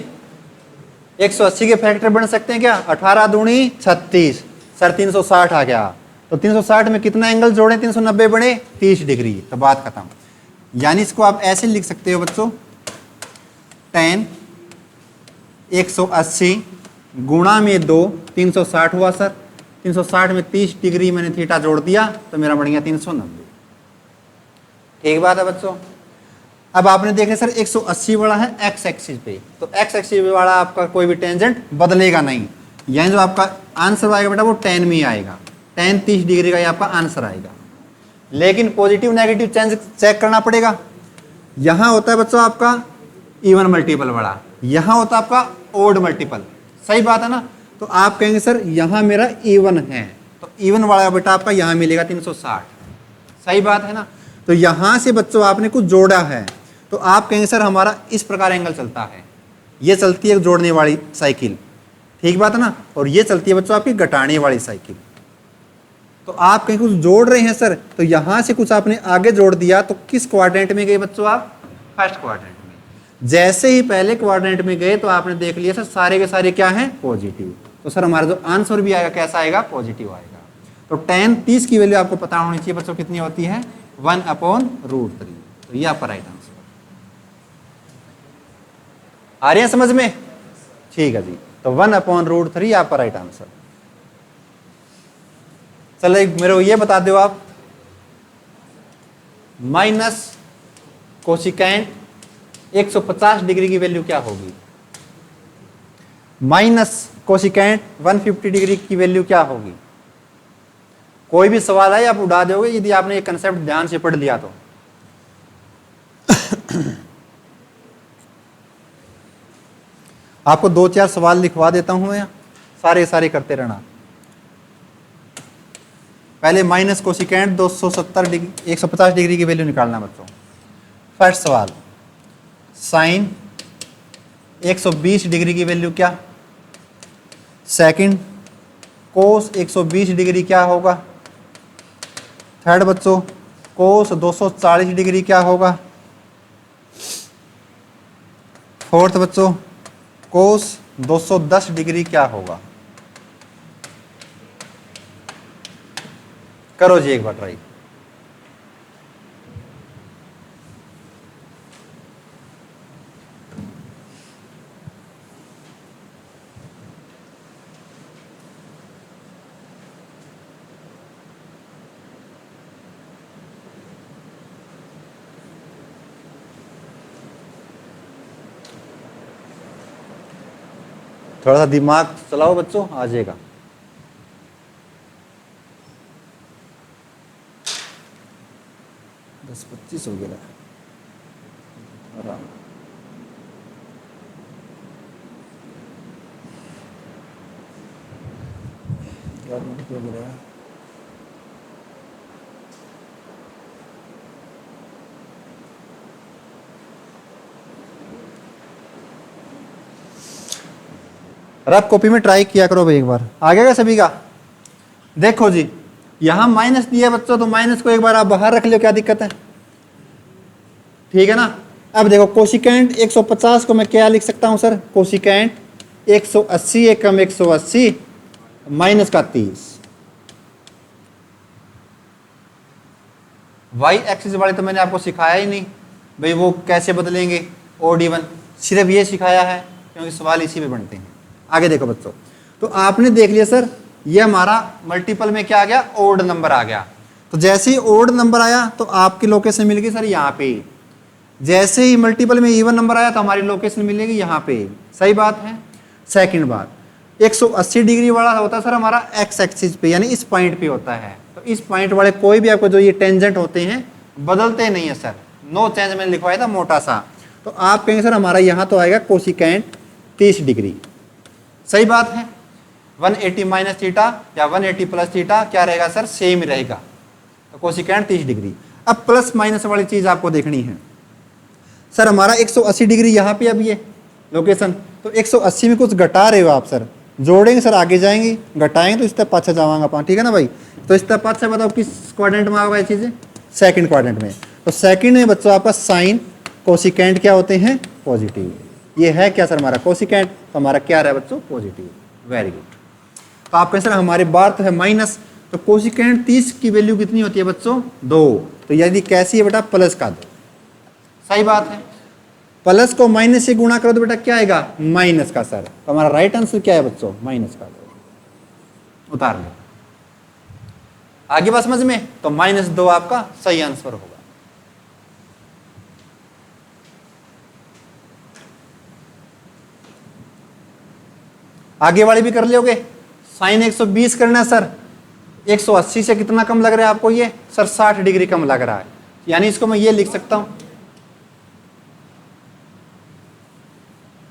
180 के फैक्टर बन सकते हैं क्या, 18 दूनी 36, सर 360 आ गया। तो 360 में कितना एंगल जोड़े, 390 बने 30 डिग्री, तो बात खत्म। यानी इसको आप ऐसे लिख सकते हो बच्चों, tan 180 गुणा में 2, 360 हुआ सर। 360 में 30 डिग्री मैंने थीटा जोड़ दिया तो मेरा बन गया 390। ठीक बात है बच्चों। अब आपने देखे सर 180 वाला है एक्स एक्सिस पे, तो एक्स एक्सिस वाला आपका कोई भी टेंजेंट बदलेगा नहीं, यानी जो आपका आंसर आएगा बेटा वो tan में ही आएगा, tan 30 डिग्री का ही आपका आंसर आएगा। लेकिन पॉजिटिव नेगेटिव चेंज चेक करना पड़ेगा। यहां होता है बच्चों आपका इवन मल्टीपल वाला, यहां होता है आपका ओड मल्टीपल, सही बात है ना। तो आप कहेंगे सर यहां मेरा इवन है, तो इवन वाला बेटा आपका यहां मिलेगा 360, सही बात है ना। तो यहां से बच्चों आपने कुछ जोड़ा है, तो आप कहेंगे सर हमारा इस प्रकार एंगल चलता है, ये चलती है जोड़ने वाली साइकिल, ठीक बात है ना, और ये चलती है बच्चों आपकी घटाने वाली साइकिल। तो आप कहीं कुछ जोड़ रहे हैं सर, तो यहां से कुछ आपने आगे जोड़ दिया, तो किस क्वाड्रेंट में गए बच्चों आप, फर्स्ट क्वाड्रेंट में। जैसे ही पहले क्वाड्रेंट में गए तो आपने देख लिया सर सारे के सारे क्या हैं, पॉजिटिव। तो सर हमारा जो आंसर भी आएगा कैसा आएगा, पॉजिटिव आएगा। तो tan 30 की वैल्यू आपको पता होनी चाहिए बच्चों कितनी होती है, 1/√3। तो ये आपका राइट आंसर। आ रहे हैं समझ में, ठीक है जी। तो 1/√3 आपका राइट आंसर। चलो मेरे को ये बता दो आप, माइनस कोसिकेंट 150 डिग्री की वैल्यू क्या होगी, माइनस कोसिकेंट 150 डिग्री की वैल्यू क्या होगी। कोई भी सवाल है आप उड़ा दोगे यदि आपने ये कंसेप्ट ध्यान से पढ़ लिया तो। आपको 2-4 सवाल लिखवा देता हूं मैं, सारे सारे करते रहना। पहले माइनस कोसिकेंट 270 डिग्री 150 डिग्री की वैल्यू निकालना बच्चों। फर्स्ट सवाल, साइन 120 डिग्री की वैल्यू क्या। सेकंड, कोस 120 डिग्री क्या होगा। थर्ड बच्चों, कोस 240 डिग्री क्या होगा। फोर्थ बच्चों, कोस 210 डिग्री क्या होगा। करो जी एक बार ट्राई। थोड़ा सा दिमाग चलाओ बच्चों, आ जाएगा। दस 25 हो गया। आराम। हो गया। रफ कॉपी में ट्राई किया करो भाई एक बार, आ गया सभी का। देखो जी, यहां माइनस दिया बच्चों, तो माइनस को एक बार आप बाहर रख लो, क्या दिक्कत है, ठीक है ना। अब देखो कोशिकेंट 150 को मैं क्या लिख सकता हूं सर, कोशिकेंट 180 एकम 180 माइनस का 30। वाई एक्सिस वाले तो मैंने आपको सिखाया ही नहीं भाई, वो कैसे बदलेंगे OD1, सिर्फ ये सिखाया है क्योंकि सवाल इसी पे बनते हैं। आगे देखो बच्चों, तो आपने देख लिया सर, ये हमारा मल्टीपल में क्या आ गया, ओड नंबर आ गया। तो जैसे ही ओड नंबर आया तो आपकी लोकेशन मिल गई सर यहाँ पे। जैसे ही मल्टीपल में इवन नंबर आया तो हमारी लोकेशन मिलेगी यहाँ पे। सही बात है। सेकंड बात, 180 डिग्री वाला होता है सर हमारा एक्स एक्सिस पे, यानी इस पॉइंट पे होता है। तो इस पॉइंट वाले कोई भी आपको जो ये टेंजेंट होते हैं बदलते नहीं है सर, नो चेंज मैंने लिखवाया था मोटा सा। तो आप कहेंगे सर हमारा यहाँ तो आएगा कोसिकेंट 30 डिग्री। सही बात है। 180 माइनस थीटा या 180 प्लस थीटा क्या रहेगा सर, सेम ही रहेगा। तो कोसिकेंट 30 डिग्री। अब प्लस माइनस वाली चीज आपको देखनी है सर, हमारा 180 डिग्री यहाँ पे अब ये लोकेशन, तो 180 में कुछ घटा रहे हो आप सर, जोड़ेंगे सर आगे जाएंगे, घटाएंगे तो इस तरह पाछा जावांगा अपन, ठीक है ना भाई। तो इस तरह पाछा बताओ किस क्वाड्रेंट में आएगा ये चीजें, सेकंड क्वाड्रेंट में। तो सेकंड में बच्चों आपका साइन कोसिकेंट क्या होते हैं, पॉजिटिव। ये है क्या सर हमारा कोसिकेंट, तो हमारा क्या रहा बच्चों, पॉजिटिव। Very good. तो आप कहें सर हमारे बार तो है माइनस, तो कोसिकेंट 30 की वैल्यू कितनी होती है बच्चों, 2। तो यदि कैसी है बेटा, प्लस का 2। सही बात है। प्लस को माइनस से गुणा करो तो बेटा क्या आएगा, माइनस का सर। तो हमारा राइट आंसर क्या है बच्चों, माइनस का 2। उतार लो। आगे बात समझ में, तो -2 आपका सही आंसर होगा। आगे वाली भी कर लोगे। साइन 120 करना है सर, 180 से कितना कम लग रहा है आपको ये सर, 60 डिग्री कम लग रहा है। यानी इसको मैं ये लिख सकता हूं,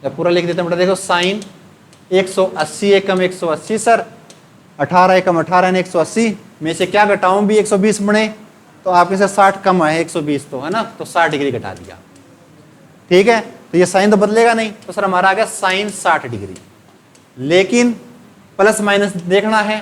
या पूरा लिख देता हूं बेटा। देखो साइन 180 एकम 180 सर, 18 एकम 18 यानी 180 में से क्या घटाऊं भी 120 बने, तो आपके सर 60 कम आए 120 तो है ना, तो 60 डिग्री घटा दिया। ठीक है, तो ये साइन तो बदलेगा नहीं, तो सर हमारा आ गया साइन 60 डिग्री। लेकिन प्लस माइनस देखना है,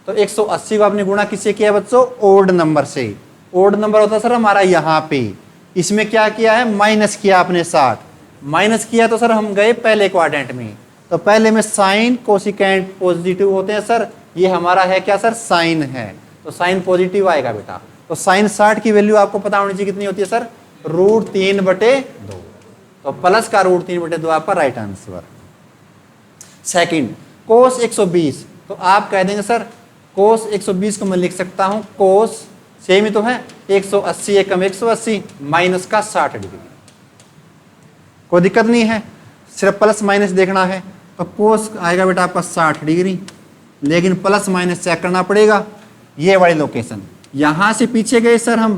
तो 180 को आपने गुणा किससे किया बच्चों, ओड नंबर से। ओड नंबर होता है सर हमारा यहाँ पे, इसमें क्या किया है, माइनस किया आपने 60, माइनस किया तो सर हम गए पहले क्वाड्रेंट में। तो पहले में साइन कोसिकेंट पॉजिटिव होते हैं सर, ये हमारा है क्या सर, साइन है, तो साइन पॉजिटिव आएगा बेटा। तो साइन 60 की वैल्यू आपको पता होनी चाहिए कितनी होती है सर, √3/2। तो प्लस का √3/2 आपका राइट आंसर। सेकंड, कोस 120, तो आप कह देंगे सर कोस 120 को मैं लिख सकता हूं, कोस सेम ही तो है, 180 एकम 180 माइनस का 60 डिग्री। कोई दिक्कत नहीं है, सिर्फ प्लस माइनस देखना है। तो कोस आएगा बेटा आपका 60 डिग्री, लेकिन प्लस माइनस चेक करना पड़ेगा। ये वाली लोकेशन, यहां से पीछे गए सर हम,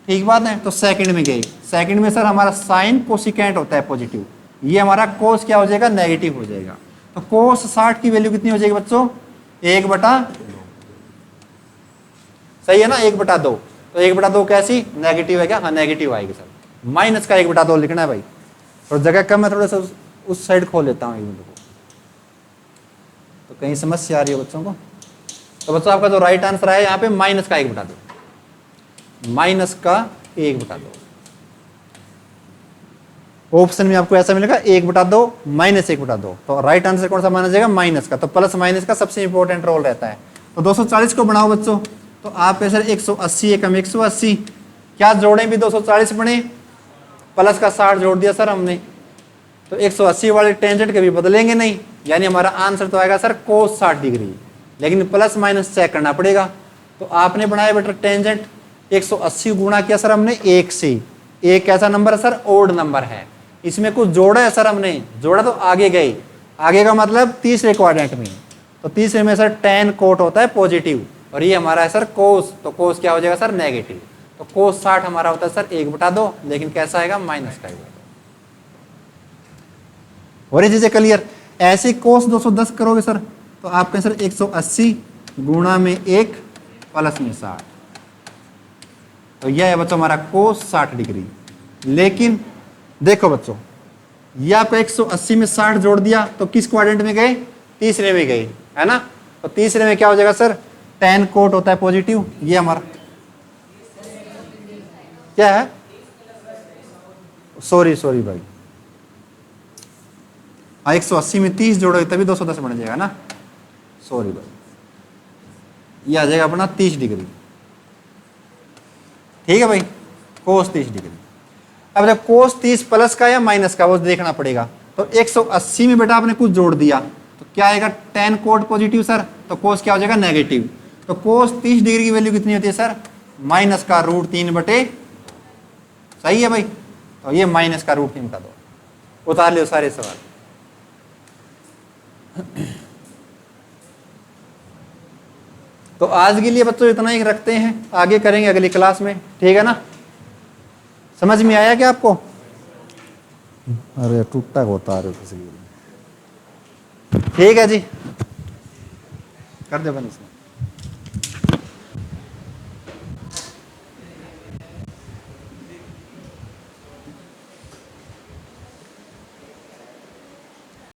ठीक बात है, तो सेकंड में गए। सेकंड में सर हमारा साइन कोसिकेंट होता है पॉजिटिव, ये हमारा कोस क्या हो जाएगा, नेगेटिव हो जाएगा। तो कोस 60 की वैल्यू कितनी हो जाएगी बच्चों, 1/2। सही है ना, 1/2। तो 1/2 कैसी, नेगेटिव है क्या, हाँ नेगेटिव आएगी सर। माइनस का 1/2 लिखना है भाई, और जगह कम है, थोड़ा सा उस साइड खोल लेता हूँ एक को, तो कहीं समस्या आ रही है बच्चों को। तो बच्चों आपका जो राइट आंसर है यहाँ पे माइनस का 1/2, माइनस का 1/2। ऑप्शन में आपको ऐसा मिलेगा 1/2 -1/2। तो राइट आंसर कौन सा माना जाएगा, माइनस का। तो प्लस माइनस का सबसे इंपॉर्टेंट रोल रहता है। तो 240 को बनाओ बच्चों, तो आप सर 180 एकम 180 क्या जोड़े भी 240 बने, प्लस का 60 जोड़ दिया सर हमने। तो 180 वाले टेंजेंट कभी बदलेंगे नहीं, यानी हमारा आंसर तो आएगा सर कोस 60 डिग्री, लेकिन प्लस माइनस चेक करना पड़ेगा। तो आपने बनाया बेटा टेंजेंट, 180 गुणा किया सर हमने 1 से। एक कैसा नंबर है सर, ओड नंबर है, इसमें कुछ जोड़ा है सर हमने, जोड़ा तो आगे गए, आगे का मतलब तीसरे क्वाड्रेंट में, तो तीसरे में सर tan कोट होता है पॉजिटिव, और ये हमारा है सर कोस, तो कोस क्या हो जाएगा सर नेगेटिव। तो कोस 60 हमारा होता है सर 1/2, लेकिन कैसा आएगा माइनस का आएगा। और ये चीजें क्लियर। ऐसे कोस 210 करोगे सर तो आपके सर 180 गुणा में 1 प्लस में 60, तो यह है बच्चों हमारा कोस 60 डिग्री। लेकिन देखो बच्चों, ये आपको 180 में 60 जोड़ दिया तो किस क्वाड्रेंट में गए, तीसरे में गए, है ना। तो तीसरे में क्या हो जाएगा सर, tan कोट होता है पॉजिटिव, ये हमारा क्या है, सॉरी भाई, 180 में 30 जोड़ोगे तभी 210 बन जाएगा ना, सॉरी भाई, ये आ जाएगा अपना 30 डिग्री। ठीक है भाई, कोस 30 डिग्री। अब जब कोस 30 प्लस का या माइनस का वो देखना पड़ेगा। तो 180 में बेटा आपने कुछ जोड़ दिया तो क्या आएगा, tan कोट पॉजिटिव सर, तो कोस क्या हो जाएगा नेगेटिव। तो कोस 30 डिग्री की वैल्यू कितनी होती है सर, माइनस का √3/, सही है भाई। तो ये माइनस का √3 का दो, उतार लो सारे सवाल। तो आज के लिए बच्चों इतना ही रखते हैं, आगे करेंगे अगली क्लास में, ठीक है ना। समझ में आया क्या आपको? अरे टूटा होता है किसी, ठीक है जी, कर दे बंद इसमें।